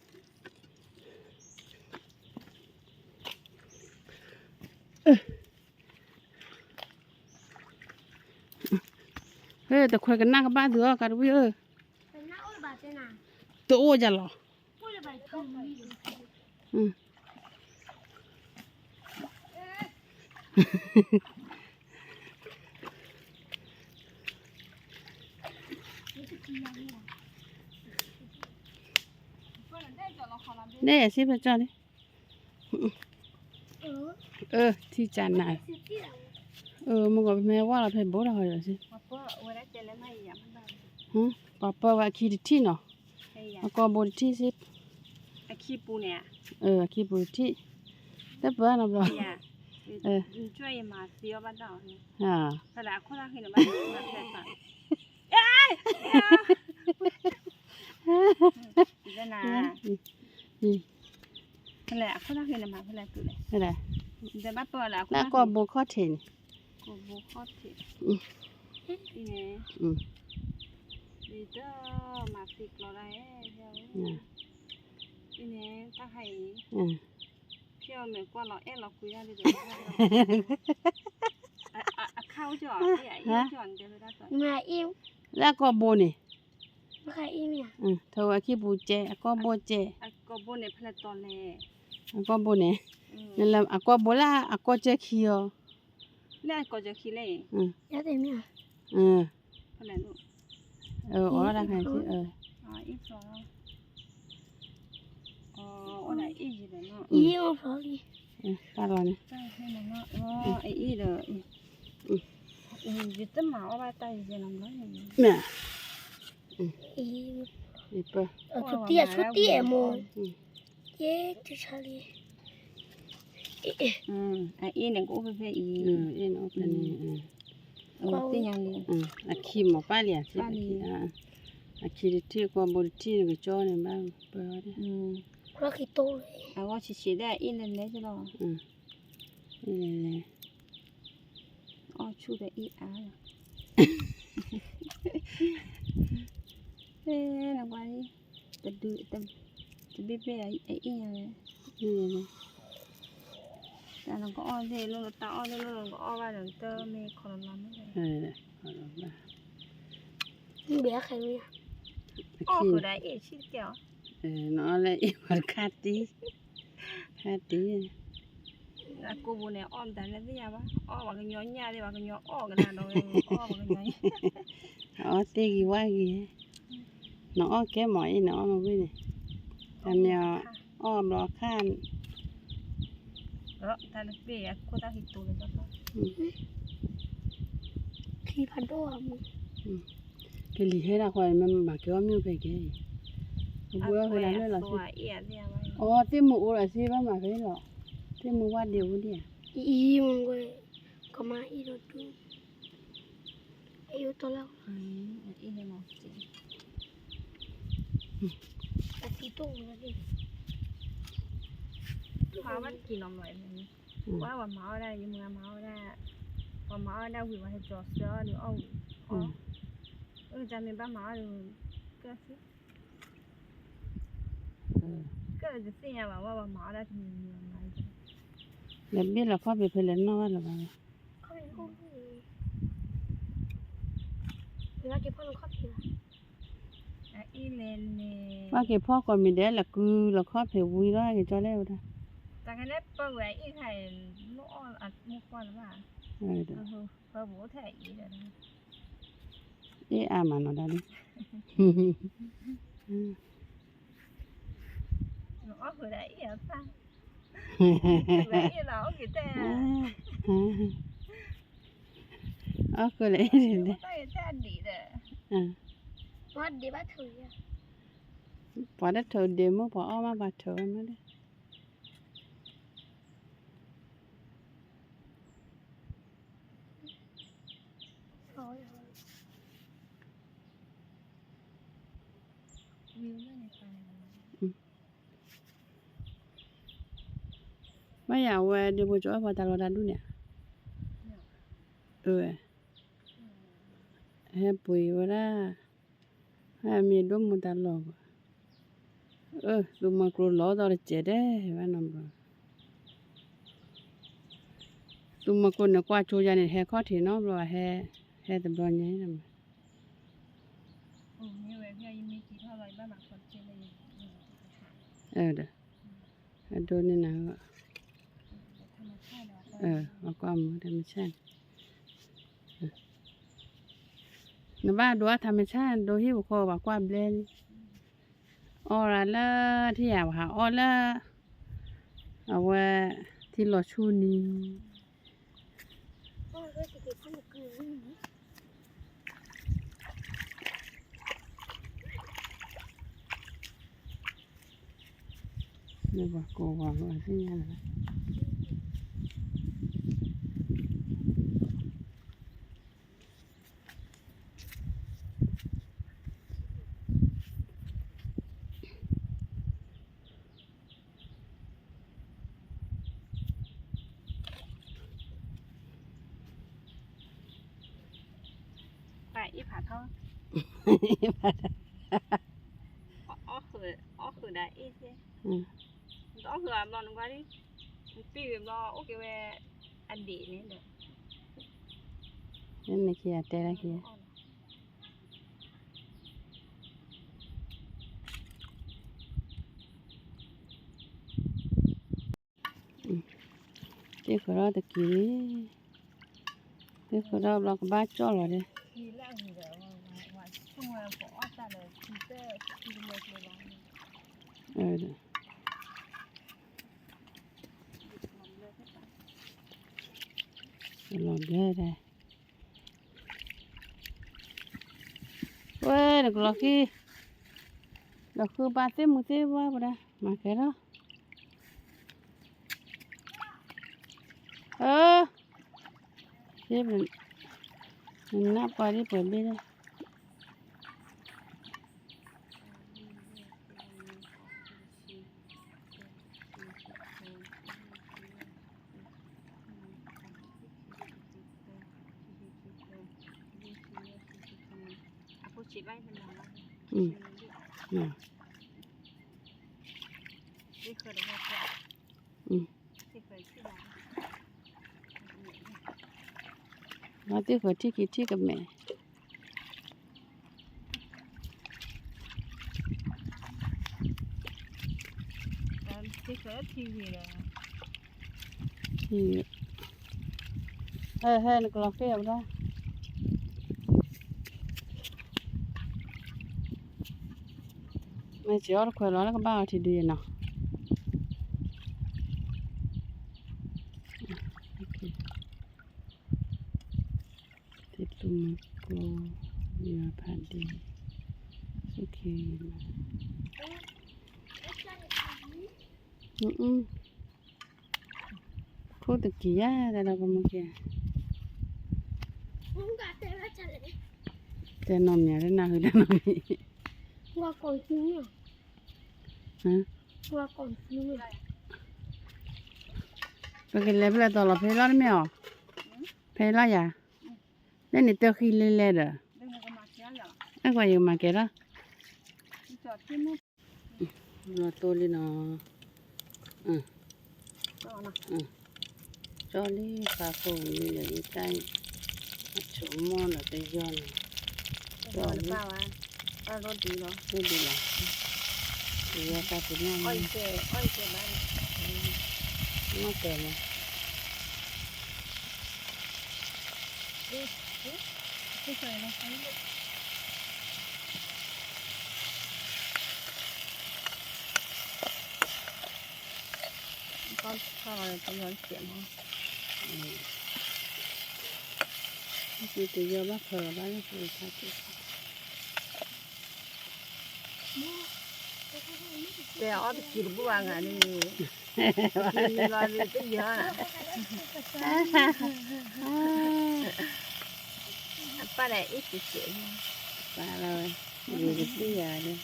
ê tao khoe cái nang các bạn thừa cả đứa ơi เป็นนักอุบาทนะ tôi ô giờ lò อุบาทคือมีอยู่ ừ đây xếp vào cho đi เออ thì chán này สิบที่เรา mà gọi mẹ qua là phải bố rồi rồi chứ ว่าก็เวลาเจอแล้วไม่อยากมันได้ hả papa và khi đi thi nó ให้อยาก mà con bố đi thi xếp ไอ้ขี้ปูเนี่ย khi bố đi thi tất bữa nào rồi อยากช่วยมาเสียบ้านเราเนี่ย à ขนาดคนละเห็นบ้านเราแค่สั่งเอ้ยจะนา ừ ขนาดคนละเห็นมาคนละตัวเลย đây này แต่บ้านตัวละ là con bố khó thể này กูบุกเข้าถึงนี่ไง ừ ดีเด้อมาติดเราได้เดี๋ยว nè นี่ไงถ้าให้ ừ เที่ยวเหมือนกว่าเราเราคุยได้เดี๋ยวเข้าจ่อเนี่ยจ่อนเดี๋ยวได้ก่อน มาอิ่ม là con bố này ไม่ใครอิ่มเนี่ย ừ thôi khi bố trẻ con bố trẻ ก็บนในเพลตอนแรก con bố này nên là con bố là con trẻ kia แล้วก็จะคิดเลย ừ ยาเต็มเนี่ย ừ เพลลูก ở đó là cái chứ อ๋ออีกสองอ๋อ我来一起的呢，一用手里， ป้าเราเนี่ย 在那呢呢，哦，一的，你这嘛，我把带一些了嘛， แม่ 一， นี่เปิ้ล 出地么？耶，就这里，哎，一那个我不一， เอ็นออกกันนี่ 这样的， อาคีหมอป้าเหลี่ยสิอาคีที่กว่าบริที่ก็จ้อเนี่ยบ้างเปิ้ลเนี่ย 我可以兜了。啊，我去写的一人来着了， นี่เลย 哦，出的一啊了，那关系，这别哎一样的。 นี่เลย แต่เราก็อ้อนที่ลูกตาอ้อนที่ลูกก็อ้อนว่าเดี๋ยวเตอร์มีคนละไม่ได้ นี่เลย 你别开路呀， อ้อนคือได้อีกชิ้นเดียว น้องอะไรอีกวันคาตี แล้วกูบุเนี่ยอ้อนแต่ละที่ยาวะอ้อนว่ากันย้อนยาดิว่ากันย้อนอ้อนกันนะเราอ้อนว่ากันย้อน อ๋อตีกี่ว่ากี่น้องแกหมอยน้องมาวิ่งเนี่ยทำเนี่ยอ้อมรอข้าม แล้วแต่ละปีอะกูต้องหิตัวเลยจ้ะ 可以爬多么？ cái gì hết là khỏi mà bà kéo miêu về cái bữa phải làm nữa là ตัวเอียดเนี่ยว่า ô tiêm mũ là gì mà phải lọ tiêm mũ qua điều đi à 一用过，干嘛一都住？哎呦，到了， อีเนี่ยมั้ง 把地动了的。 เพราะว่ากินนมหน่อยนึงว่าว่าเมาได้ยังมือเมาได้พอเมาได้หวิวว่าให้จอดเสือหรืออ้อจะมีบ้าเมาหรือก็สิก็จะสิ่งอย่างว่าเมาได้ถึงมีอะไร là biết là có việc phải lên nó là bà 可以后面。人家给放了咖啡了。 อีเลนเนี่ย ว่าcáiพ่อcòn mình để là cứ là khó phải vui đó thì cho leo đó แต่กันได้เปิดไว้อีไข่ลูกอ่อนอัดมุกก่อนหรือเปล่า rồi đó เปิดหัวแถอีเดี๋ยวนะ ê à mà nó đã đi หนูอ้อคือได้อีอ่ะป่ะได้อีเรากี่แต่ cái này ได้แต่ดีเด้อ 我得把头呀。 bỏ đất thờ đêm mà bỏ mà bà thờ nó đấy 好呀。 วิวไม่ในไฟ mấy nhà quê đi bộ chỗ vào tàu đàn luôn nè hay bùi vào đó hay miền đông một tàu lò tụi mà cô lò đó là chết đấy và nằm rồi tụi mà cô nó qua chỗ này hay khó thì nó rồi hay tụi bao nhiêu nằm มีเว็บยังมีกี่เท่าไรบ้างบางคนเช่นเลย đó đôi nên nào ธรรมชาติเนาะ mà qua một thằng sen nó ba đũa thằng sen đôi hiu kho và qua bên ở là thì à hả ở là ở qua thì lò chu ni 我说是给放了个人。 nó bảo cô vào thế nha là phải ít phạt thôi ó khử đã ít thế đó khử làm nó quá đi tìm lo ok về ăn đi nữa được nên này kia tê ra kia tiếc cái đó thì tiếc cái đó là cái bát cho rồi đấy thì là gì đó mà chung là có ta là thì sẽ thì một cái đó rồi ลอดเลยได้เว้ยเด็กล็อกกี้เราคือบ้านเต็มมือเต็มว่าบ่ได้มาแค่แล้วเจ็บมันนับไปที่เปิดไม่ได้ผู้ชีไว้เป็นน้อง อืม ที่เคยได้แค่ อืม ที่เคยที่บ้าน มาที่หัวที่กี่ที่กับแม่ ตอนที่เคยทีวีเลย ที่ให้นักล็อกกี้เอาได้ไม่เจอแล้วคุยแล้วก็บ้าที่ดีเนาะติดตุ่มโกเยื่อผ่านดีโอเคคู่ตะกี้อ่ะแต่เราก็ไม่แก่ Nunca te va a echar. แต่นมเนี่ยได้นาคือได้นมนี่ Gua con niño. ฮะ Gua con niño. ไปกินเลยเวลาตอนเราเพลย์ไม่ออกเพลย์อย่าเล่นนี่เตอขี้เล่นเลยเด้อ เรื่องก็มาเที่ยวอย่าง ไอ้กว่าอยู่มาแก่ละ จอดที่นู่น รอตัวเลยเนาะ ต่อนะ จอลี่คาโฟ่นี่เลยใต้ชั่วโมงละแต่ย้อน ต่อหรือเปล่าวะก็รถดีเนาะ ไม่ดีละเดี๋ยวตาเป็นยังไง อ้อยเจ๊บ้าน มาแต่มา ที่เคยนะก็เข้าอะไรก็ย้อนเสียง คือตัวเยอะมากเผลอบ้านคือทัด แต่อ้อตะกี้บัวงานนี่มีรอยมีตั้งเยอะนะป้าไหนอีกสิเสียง ปลาเราอยู่กับที่ยาเลย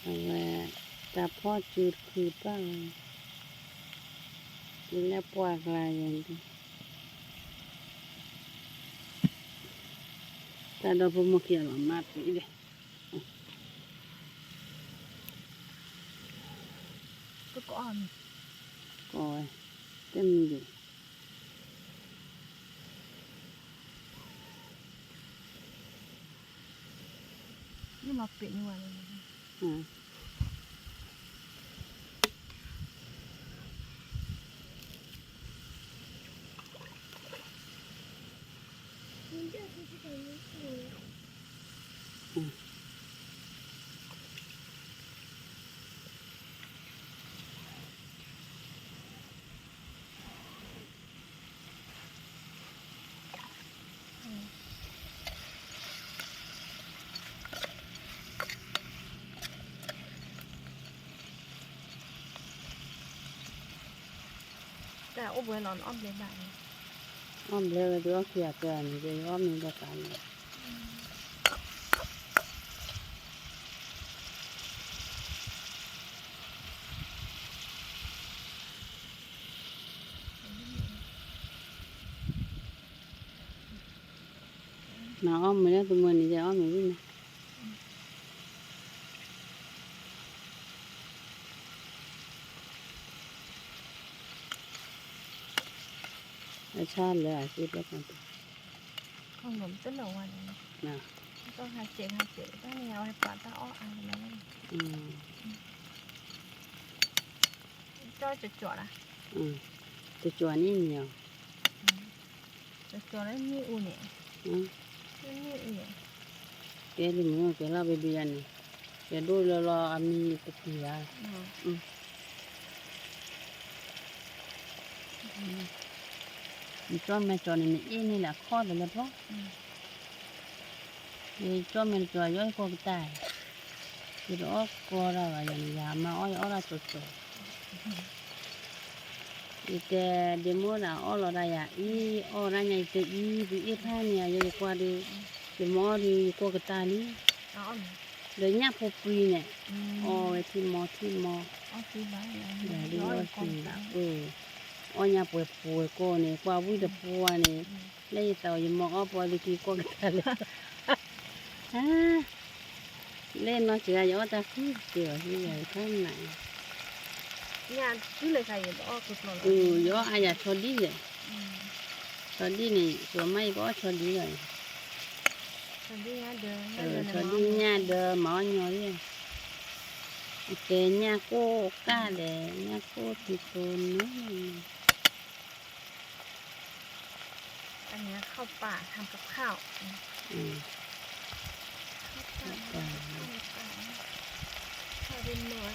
เอาไว้จับพ่อจูดคือป้ากินแล้วปวดลายอย่างนี้แต่เราพอมาเกี่ยวมาปีเลย ก็ก่อน ก็เต็มดี นี่มาเปลี่ยนวัน อ่า แต่โอ้เบื่อนอนอ้อมเลยบ้าน อ้อมเลยดูว่าเกี่ยวกันเดี๋ยวอ้อมมีประกันน้าอ้อมไม่ได้ตัวมันนี่จะอ้อมอย่างนี้นะไอ้ชาติเลยอาชีพแล้วกัน ขนมต้นหลงวัน นะ ต้องหาเจ็บต้นยาวให้ปลาตาอ้ออ่านแล้ว อืม จ้อยจะจวดอ่ะ จะจวนนี่เหนียว ตัวแล้วมีอูเนี่ย อืม มีอูเนี่ย แกดิมึงแกลาเบบีอันนี้แกดูรออามีตะกี้อ่ะจอมแม่จอนี่เอ็นี่แหละข้อไปแล้วป่ะจอมแม่จอย่อยก็ตายคือออกก็เราอย่างยามาอ้อยอ้อเราจุดแต่เดโมน่ะอ้อเราได้ยาอ้อนั่นไงแต่บีท่าเนี่ยยังกว่าดีเดโมดีกว่าก็ตายนี่เลยเนี่ยพอปีเนี่ยอ้อที่มออ๋อคือบ้าน อย่าดีว่าสิอ้อเนี่ยป่วยก็เนี่ยกว่าวิ่งตะปัวเนี่ยเลยต่อยังมองอ้อปอดีกี่ก็ตายเลยเล่นน้อยเสียย้อนตาขี้เกี่ยวที่ใหญ่ข้างไหนงานชื่อเลยใครอยู่อ้อคือเราย้อนอาญาชนดีเลยชนดีนี่ตัวไม่ก็ชนดีเลยชนดีงานเดิมชนดีงานเดิมหมอหน่อยเกณฑ์เนี่ยก็กล้าเลยเนี่ยก็ติดตัวนู้นอันนี้เข้าป่าทำกับข้าวข้าวเป็นนอน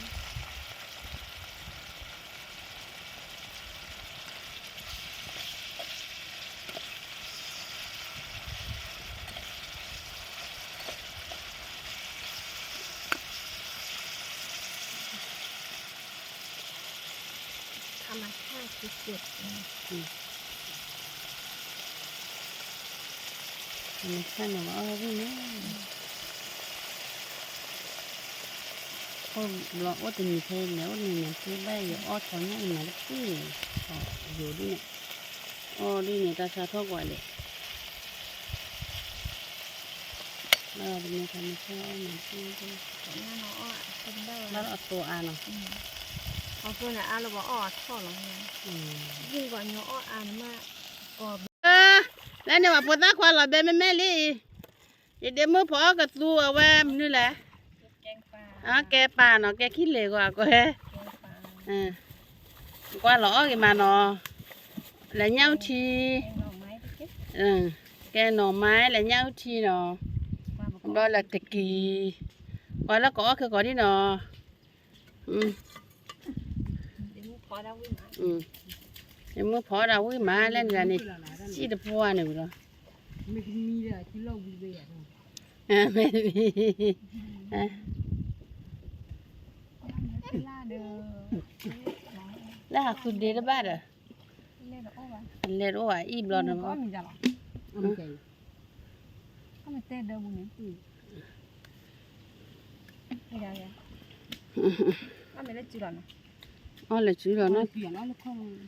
ธรรมชาติที่สุดไม่ใช่หนูเอาไปเนี่ยก็รอว่าจะมีเพลงแล้วนี่เนี่ยคือได้อยู่อ้อทอนเนี่ยมันที่อยู่ดิเนี่ยอ้อดิเนี่ยตาชาทอกว่าเลยแล้วเป็นยังไงไม่ใช่เหมือนที่หน้าน้อเป็นได้แล้วเอาตัวอ่านเนาะเอาตัวไหนอ่านเราบอกอ้อท่อหรอเนี่ยยิ่งกว่าเนื้ออ้ออ่านมากกว่าแล้วเนี่ยว่าปวดตาควาหล่อเบนแม่ลี่เดี๋ยวมือพอกับตัวแวมนี่แหละแกป่าเนาะแกขี้เหล็กว่าก็เฮ้กว่าหล่อกี่มาเนาะแล้วเงาทีแกหน่อไม้แล้วเงาทีเนาะđó là tịch kỳ qua nó có cái đi nọ em mới phỏ đâu quý má lên ra này chỉ được qua này rồi là hạt sụt đi đó ba rồi lên đó à im rồi nó không phải tên đâu bùn nhỉ? Đây đây. Anh mới lấy chữ rồi nè. Lấy chữ rồi nó. Chuyện nó không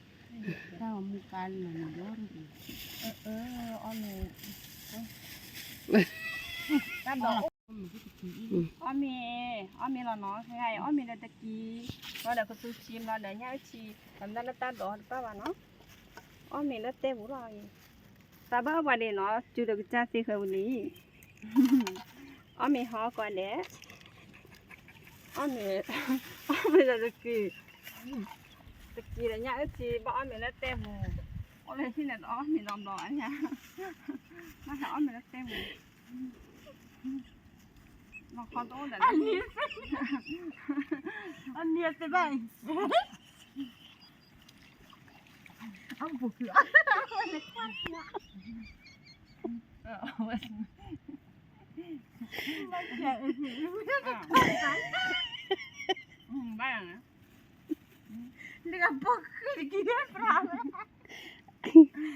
sao mua cái là nó đó. Anh này. Tam đó. Anh mình là nó hay anh mình là tắc kí, nó là cái su chim nó là nhái chi, làm ra nó tam đó ba bà nó. Anh mình là tên vũ rồi. Ta bảo qua đây nó chưa được cha xí khởi lý, ông mình họ qua đấy, ông mình là được kỳ là nhá chị bảo ông mình là tem mù, ông này thì là ông mình làm đỏ nha, nó là ông mình là tem mù, nó khó tốt là anh nhiệt thế vậy, ông buộc lửa.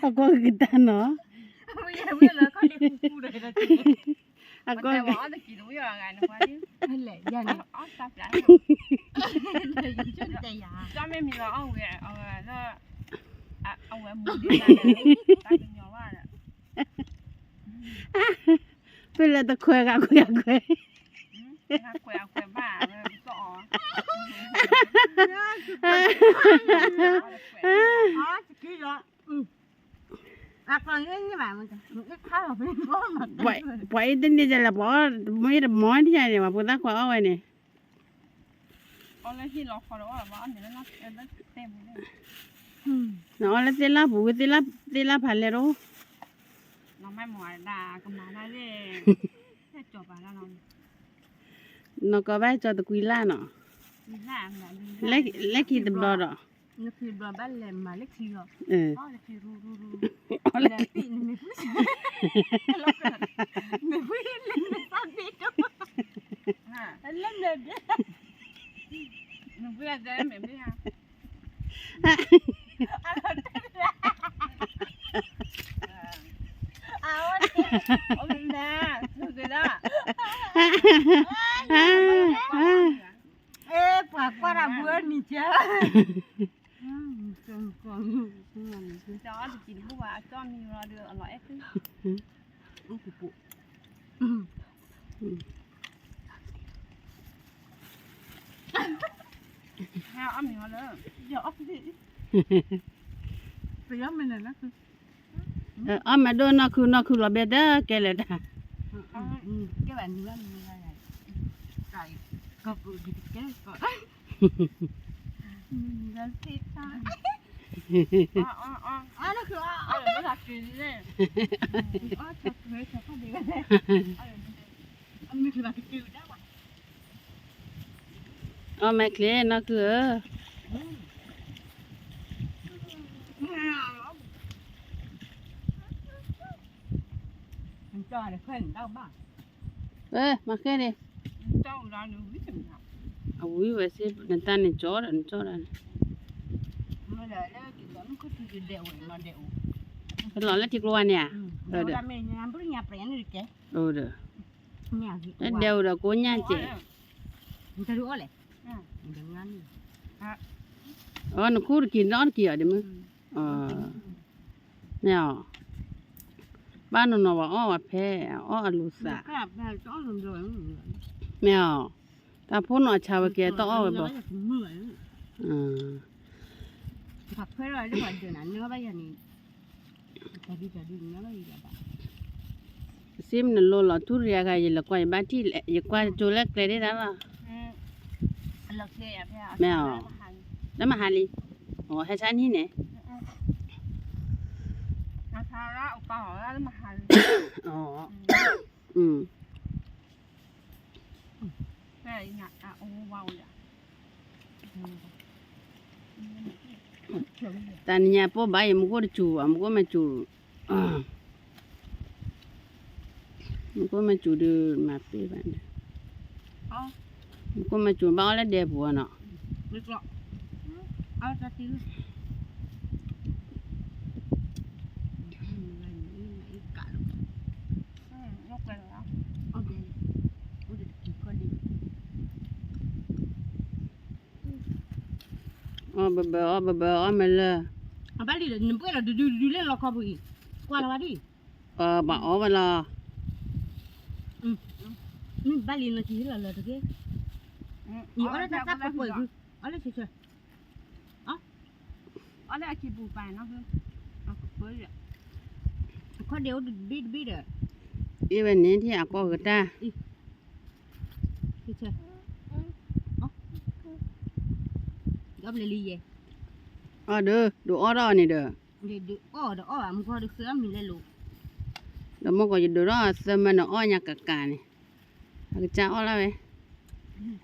Aku kita no. Aku bỏ được gì đuổi rồi ngày nào qua chứ. Lệ dân. Tập lại. Cho mấy mình là ông nó ông ấy mua đi ra này, ta đừng nhỏ quá nè. Bây giờ ta khoe gà khoe. Khoe bà sợ. Cái đó. Còn như vậy mà cái khá là phải có mà. Vậy đến bây giờ là bỏ mấy đập mối thế này mà phụ ta khoe ở này. Ông lấy khi lọt khỏi đó là bỏ thì nó tem đấy. Nó là tên là phụ cái tên là phải là đâu. nó mai mỏi đà cầm má đây đi thế chụp vào nó นก็ไปจอตะกุยล่าเนาะ đi làm là đi เล็กเล็กกี่ตำรอดอ่ะ nó khi đoàn bắt lèm mà lếch khi rồi เออ ó là khi ru ru ru เอาเล็ก là tị mình cứ mình cứ lên mình phát đi đâu lên lên mình cứ ra mình biết ha ôi nè thôi đó ê quả qua là bữa nì chứ đó thì chỉ bố bà cho mình là được ở loại thứ hao ăn mình nữa giờ ốc gì bây giờ mình là nó cứ เออเอามาดูนอคือเราเบ็ดเด้อแกเลยจ้ะ cái bạn nữa là cày có bự thì cái có mình xịt ta nó cứ nó thật kỳ đấy thật thế thật không biết anh mới là cái kiểu đó เอาแม่เคลนอคือ mình cho để khuyên đâu mà เอ้ยมาแค่นี้ cho ra được biết mình học เอาวิไว้สินันตานี่จอดจอด mới để đó cái đó nó có thứ đều nó đều เป็นหลอดแล้วที่กลัวเนี่ย đâu ra mình làm bữa nhà bén được cái โอ้เด้อ nhà gì แล้วเดี๋ยวเรากูย่าเจ mình ta đũa này mình đừng ăn อ๋อหนูคูดกินร้อนเกี่ยวดิมึงเนี่ยบ้านหนูนว่าอ้อว่าแพ้อ้ออลูสา cái là chỗ rồi rồi แม่ถ้าพูดหน่อยชาวเกต้องอ้อไปบอก thật phê rồi lúc mà giờ nãy nữa bây giờ này ta đi nữa bây giờ bạn ซิมนั่นโลละทุเรียกายละกว่าบ้านที่อย่ากว่าจูเล็กเลยได้แล้ว lực kẹp theo แม่แล้วมาหาลีอ๋อให้ฉันนี่เนี่ย nó sao đó ông con hỏi đó mà hành อ๋ออืม cái này nhặt ô vào vậy ตอนนี้พ่อใบมันก็จูมันก็มาจูมันก็มาจูดูมาปีบ้านมันก็มาจูบ้านแล้วเดี๋ยวบัวเนาะ được rồi ao ra tí lúc này rồi ok ok con đi อ๋อเบออ๋อมาเลย à bác đi là nằm bữa là đi lên lò kho bụi qua là bác đi บ่อ๋อมาละ bác đi là chỉ là được cái nhiều ở đây chắc có bụi ở đây chơi ở đây chỉ bù bài nó hơn nó với vậy có điều biết được อีวันนี้ที่อาก็กระตา chơi gấp lên ly vậy อ๋อเด้อดูอ๋อรอนี่เด้อ để được đó mình có được sữa mình lên lụt แล้วมันก็จะดูรอสมันอ๋อหยังกะกานี่อาจารย์อ๋อแล้วเว้ย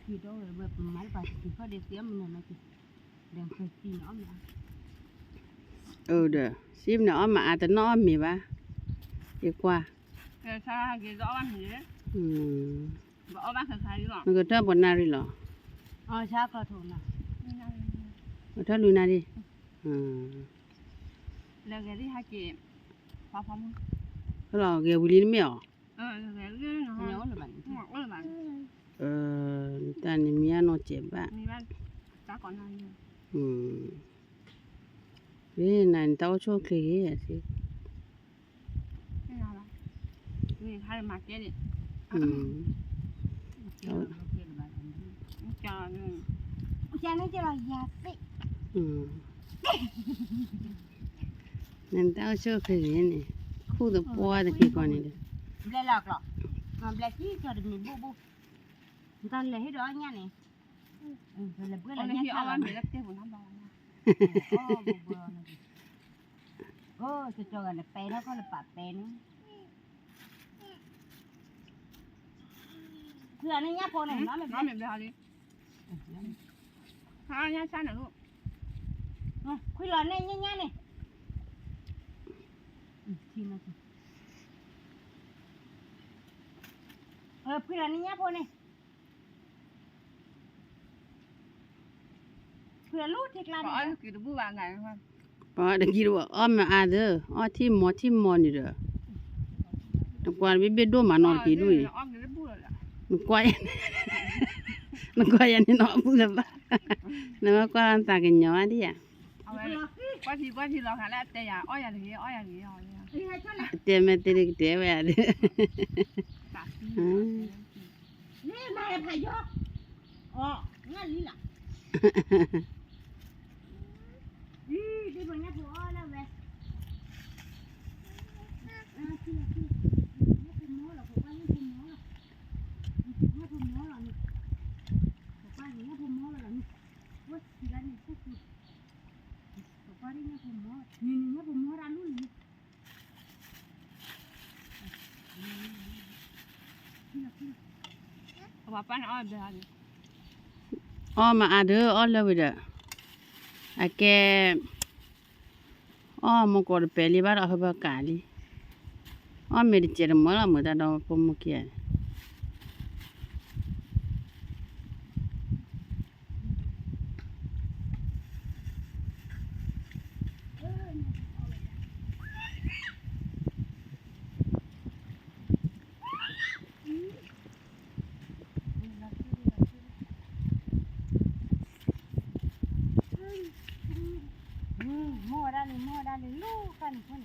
khi đó là máy bà thì có được sữa mình là nó đừng phải xin nó nữa เด้อซิมเนี่ยอ๋อมาอาจจะน้อมีบ่ดีกว่า cái sao cái rõ ăn gì đấy อืม rõ bác thật hay rồi มันก็เท่าบนนารีเหรอ sao có thùng nào มันเท่าลุยนารีlà cái đi hai chị phá phá không ก็รอเกวิลินไม่อ๋อ là cái nó nhớ là bạn ngọt quá là bạn ตอนนี้มีอันนอเจ็บบ่ mi bạn cá còn này นี่นั่นเต้าโชคเคยอ่ะสิ cái nào là người hai mặt kia đi chờ cha nó cho là già đấy นั่นเต้าโชคเคยนี่คู่ตัวปัวตะกี้ก่อนนี่เด้อ ble lọt lọt mà ble chi cho được mình bu bu người ta lấy hết đó nha này rồi là bữa là ông nhát này khi sao ông ăn thì rất tiêu của nó bao nha ô cho là pe nó có là bạc pe nữa เพื่อนี่ยพอหน่อยน้อง น้องเหม็นไปเอาดิเอาย่าชั้นหน่อยลูก คุยหลอนนี่ง่ายๆนี่ทีนะทีเพื่อนี่ยพอนี่เพื่อลูกที่กลาง ขอเอากี่ตัวผู้วางไงครับ ปอเด็กกี่ว่าอ้อมาอาเด้ออ้อที่หมอนี่เด้อตะกวนเบ็ดโดมานอนกี่ด้วย อ้อมกี่ตัวผู้เลยล่ะ มันกวยมันกวยอันนี้เนาะพูดแล้วแล้วก็ตากันหยอดิอ่ะ เอาไว้ว่าทีเราหาแล้วแต่อย่าอ้อยอย่างนี้อ้อยอย่างนี้อ้อยอย่างนี้ เตะแม่เตะเตะไว้อ่ะเด้อ นี่มาพายกอ๋องั้นนี่ล่ะที่บนนี้ผัวแล้วเว้ยเอาป้าอ้อยไปเอาดิ อ้อมาอาเด้ออ้อแล้วเด้ออะแกอ้อมก็เปลีบาราฮบะกาลีอ้อเมดิเจรมละมะดาดอปมเกียลูกกันคน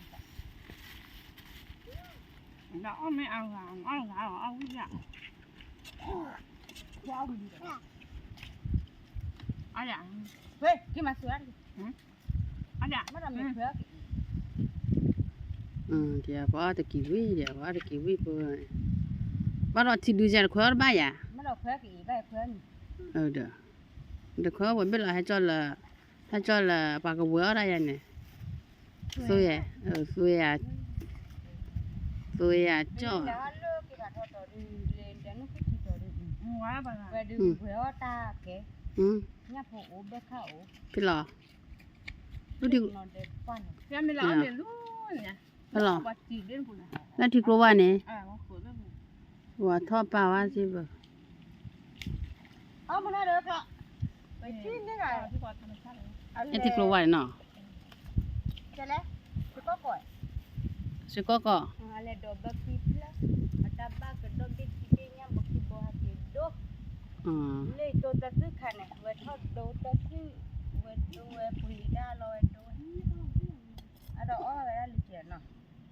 เราอ้อมไม่เอาค่ะอ้อมเอาวิ่งอ่ะ เจ้าดี เอาอย่าง เฮ้ยกี่มาเสือ เอาอย่าง ไม่ทำเสือ เดี๋ยวพอตะกี้วิเดี๋ยวพอตะกี้วิปบารอที่ดูจานขวดบ้ายอ่ะ ไม่เราเสือกี่ใบเสือ เด้อเดี๋ยวขวดเวลาให้จอละปากกบัวอะไรอย่างเนี่ยสวยสวยจ้อ แล้วเลิกกี่การทอดต่อดูเลนเดี๋ยวนู้นคิดต่อดู ว้าบ้า ไปดูเผื่อว่าตาแกเนี่ยผูกเบ็ดเข้า พี่หรอดูดิ นอนเด็กฟัน เพื่อนไม่เราเรียนรู้เนี่ย พี่หรอ ว่าจีเล่นกูนะ แล้วที่กลัวว่าเนี่ย ว่าขวดแบบ ว่าทอดปลาว่าสิบ่ เอามาหน้าเด็กละไปกินได้ไง ที่ว่าธรรมชาติเลย ไอ้ที่กลัวว่าเนาะ เจะแล้วจะก็ก่อย สิก็ก็ อะไรดอกบักทีละada bak dok di kitenya baki buah tidur เลยตัวตะซึขันเนี่ยเวทอดโดตะซึเวทดูเวปุยดาลอยดูอะดอกอ้อเวลาลิเจียเนาะ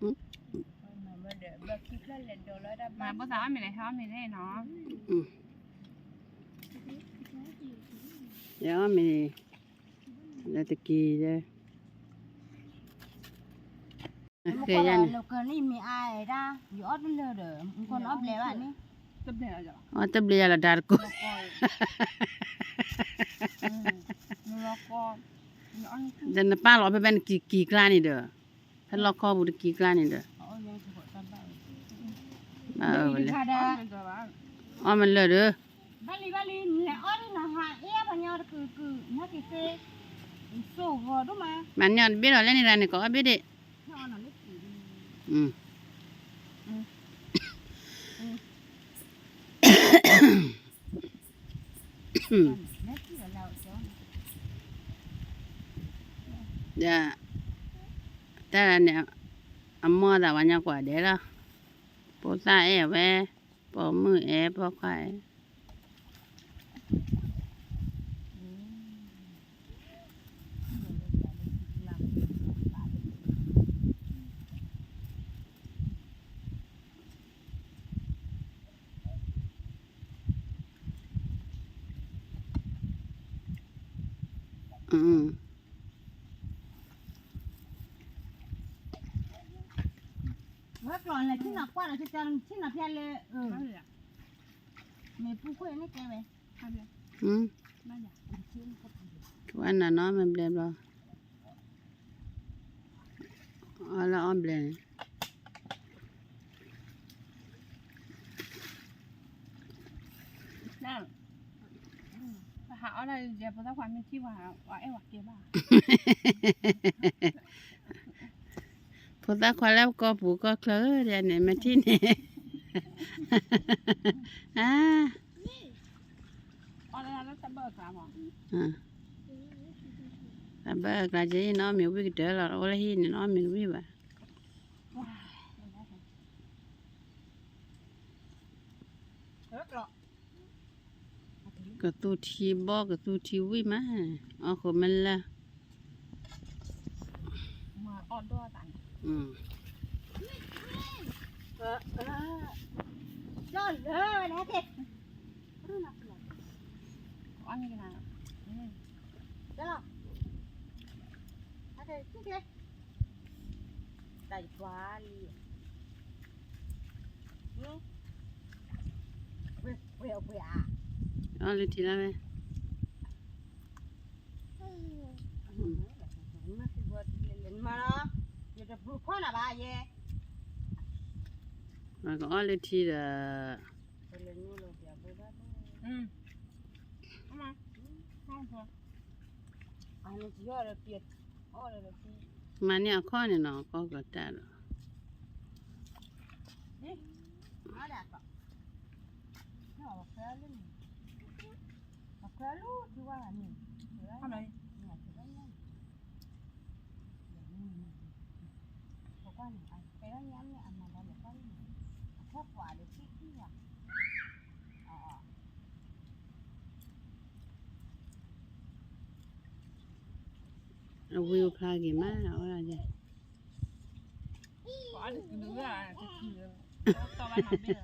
มันมาเดบักคิดแล้วเลยโดแล้วได้ มา บ้าน ภาษาไม่ได้เขาไม่ได้เนาะ เดี๋ยวมีแล้วตะกี้เด้อเคยยัน เราเคยนี่มีอายด้อยู่ออดมันเลยเด้อมันคนออดแล้วอันนี้ จะเป็นอะไรจ้ะ อ๋อตะเบียละดาร์กุ แล้วก็ เดินป้าหลอไปเป็นกี่กล้านี่เด้อถ้าล็อกคอบุตรกี่กล้านี่เด้อ อ๋อยังถูกกันบ้าง เลย ค่ะดา อ๋อมันเลยเด้อบ าลีเนี่ยออดนะฮะเอ๊ะปัญญาคือนักกิเซสู้วัวดูมา มันย้อนเบี้ยหล่อเล่นในร้านนี่ก็เบี้ยเด้ นอนเล็ก เดี๋ยวแต่เนี่ยอมอดาวันยากว่าเด้อละปอตาแว่ปอมือปอไข่เมื่อก่อนเลยที่หนักกว่าเราจะจังที่หนักแค่เลยไม่พูดคุยนี่แกไหม วันน่ะเนาะมันเบลออ๋อแล้วอ้อมเบล อ่ะหาอะไรเดี๋ยวพอถ้าความเป็นที่ว่าไอ้หวักเก็บบ้า พอตาควาแล้วก็ปูก็เคลอเดี๋ยวนี้มาที่นี่ อ่า อะไรแล้วจะเบิกกันหรอ อ่าแต่เบิกเราจะน้องมีวิ่งเจอเราโอ้ยนี่น้องมีวิ่งว่ะก็ตู้ทีบอกก็ตู้ทีวิ่งมาอ๋อคนมันละ มาออดด้วยกัน อืม ยอดเลยนะเด็ก ออดนี่กันนะ เจ้าอะไรที่เด็กได้ฟ้าลีเว้ยเว้ยเว้ยอ่ะ อ๋อเลยทีละไหม มาสิบวันเล่นมาเนาะอย่าจะปลุกพ่อหน้าบ้านเย่ มันก็อ๋อเลยทีละ เล่นนู่นเลยเดี๋ยวไปบ้าน เอามาห้องเถอะ อันนี้เยอะเลยเปียกอ๋อเลยพี่ มันเนี่ยข้อเนี่ยเนาะก็ก็ได้หรอ มาได้ก็เนี่ยว่าแค่เล่นว่าแค่รู้ที่ว่านี่ ทำไม เนี่ยที่ว่าเนี่ยบอกว่าเนี่ยแค่ย้ำเนี่ยอันนั้นเราบอกว่าพวกว่าเด็กที่ว่าอ๋อ เอาวิวพลากี่มาเอาอะไรเนี่ย ออดกินเนื้อจะกินตัววันมาเบี้ย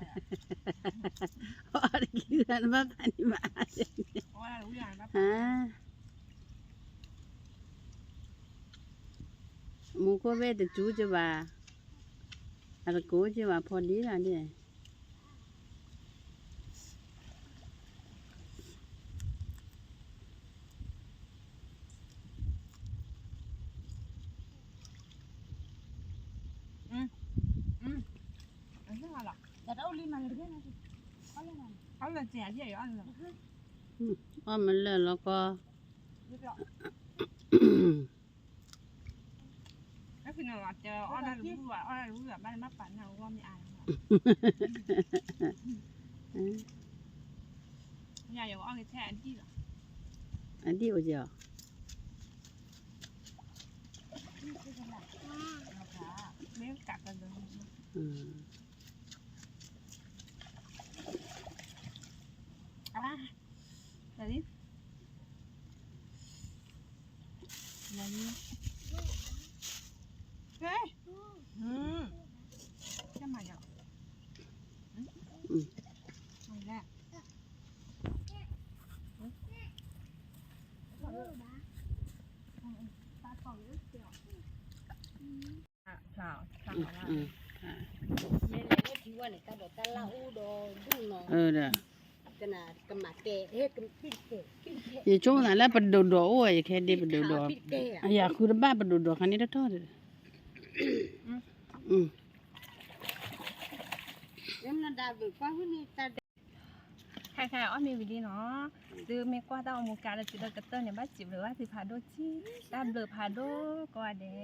อ๋อกี่เดือนบ้าพันบาท เพราะว่ารู้อย่างนะ ฮะมูก็เวทจูจะว่าอะไรกูจะว่าพอดีแล้วเนี่ย อันนี้อะไร แต่เราลีมันเรื่องอะไรเขาเลยมัน เขาเลยเสียที่อยู่อันนี้ อ้อมันเลิศแล้วก็ เรียบร้อย ก็คือเราเจออ้อนรู้ว่าอ้อนรู้แบบบ้านมาปั่นเราว่ามีอ่านอย่าอย่าอ้อนแค่อันที่หรอ อันที่อุจจา ไม่กัดกันเลย อืม อ่ะแต่นี่อะไรนี่เฮ้ยจะมาอย่างไม่แน่เปล่าสั่งอะไร อืม ไม่เลยก็ที่ว่าเนี่ยตาดอกตาเล่าดอดุ้งเนาะ เออเด้อ ขนาดกำมาเกะเฮ็ดกำปิ้งเกะปิ้งเกะ อย่าช่วงนั้นแล้วประดูดโอ้ยแค่เดียวประดูด ปิ้งเกะ อ่ะอยากคุยบ้านประดูดคันนี้ได้ทอดเลยอืม เอ็มนันดาเบิกว่าวันนี้ตา ใครๆอ้อมีวิดีเนาะซื้อไม่กว่าต้องเอามูการแล้วซื้อกระเตื้อเนี่ยบ้าจิบหรือว่าสิพาโดจีตามเดือพาโดก็เด้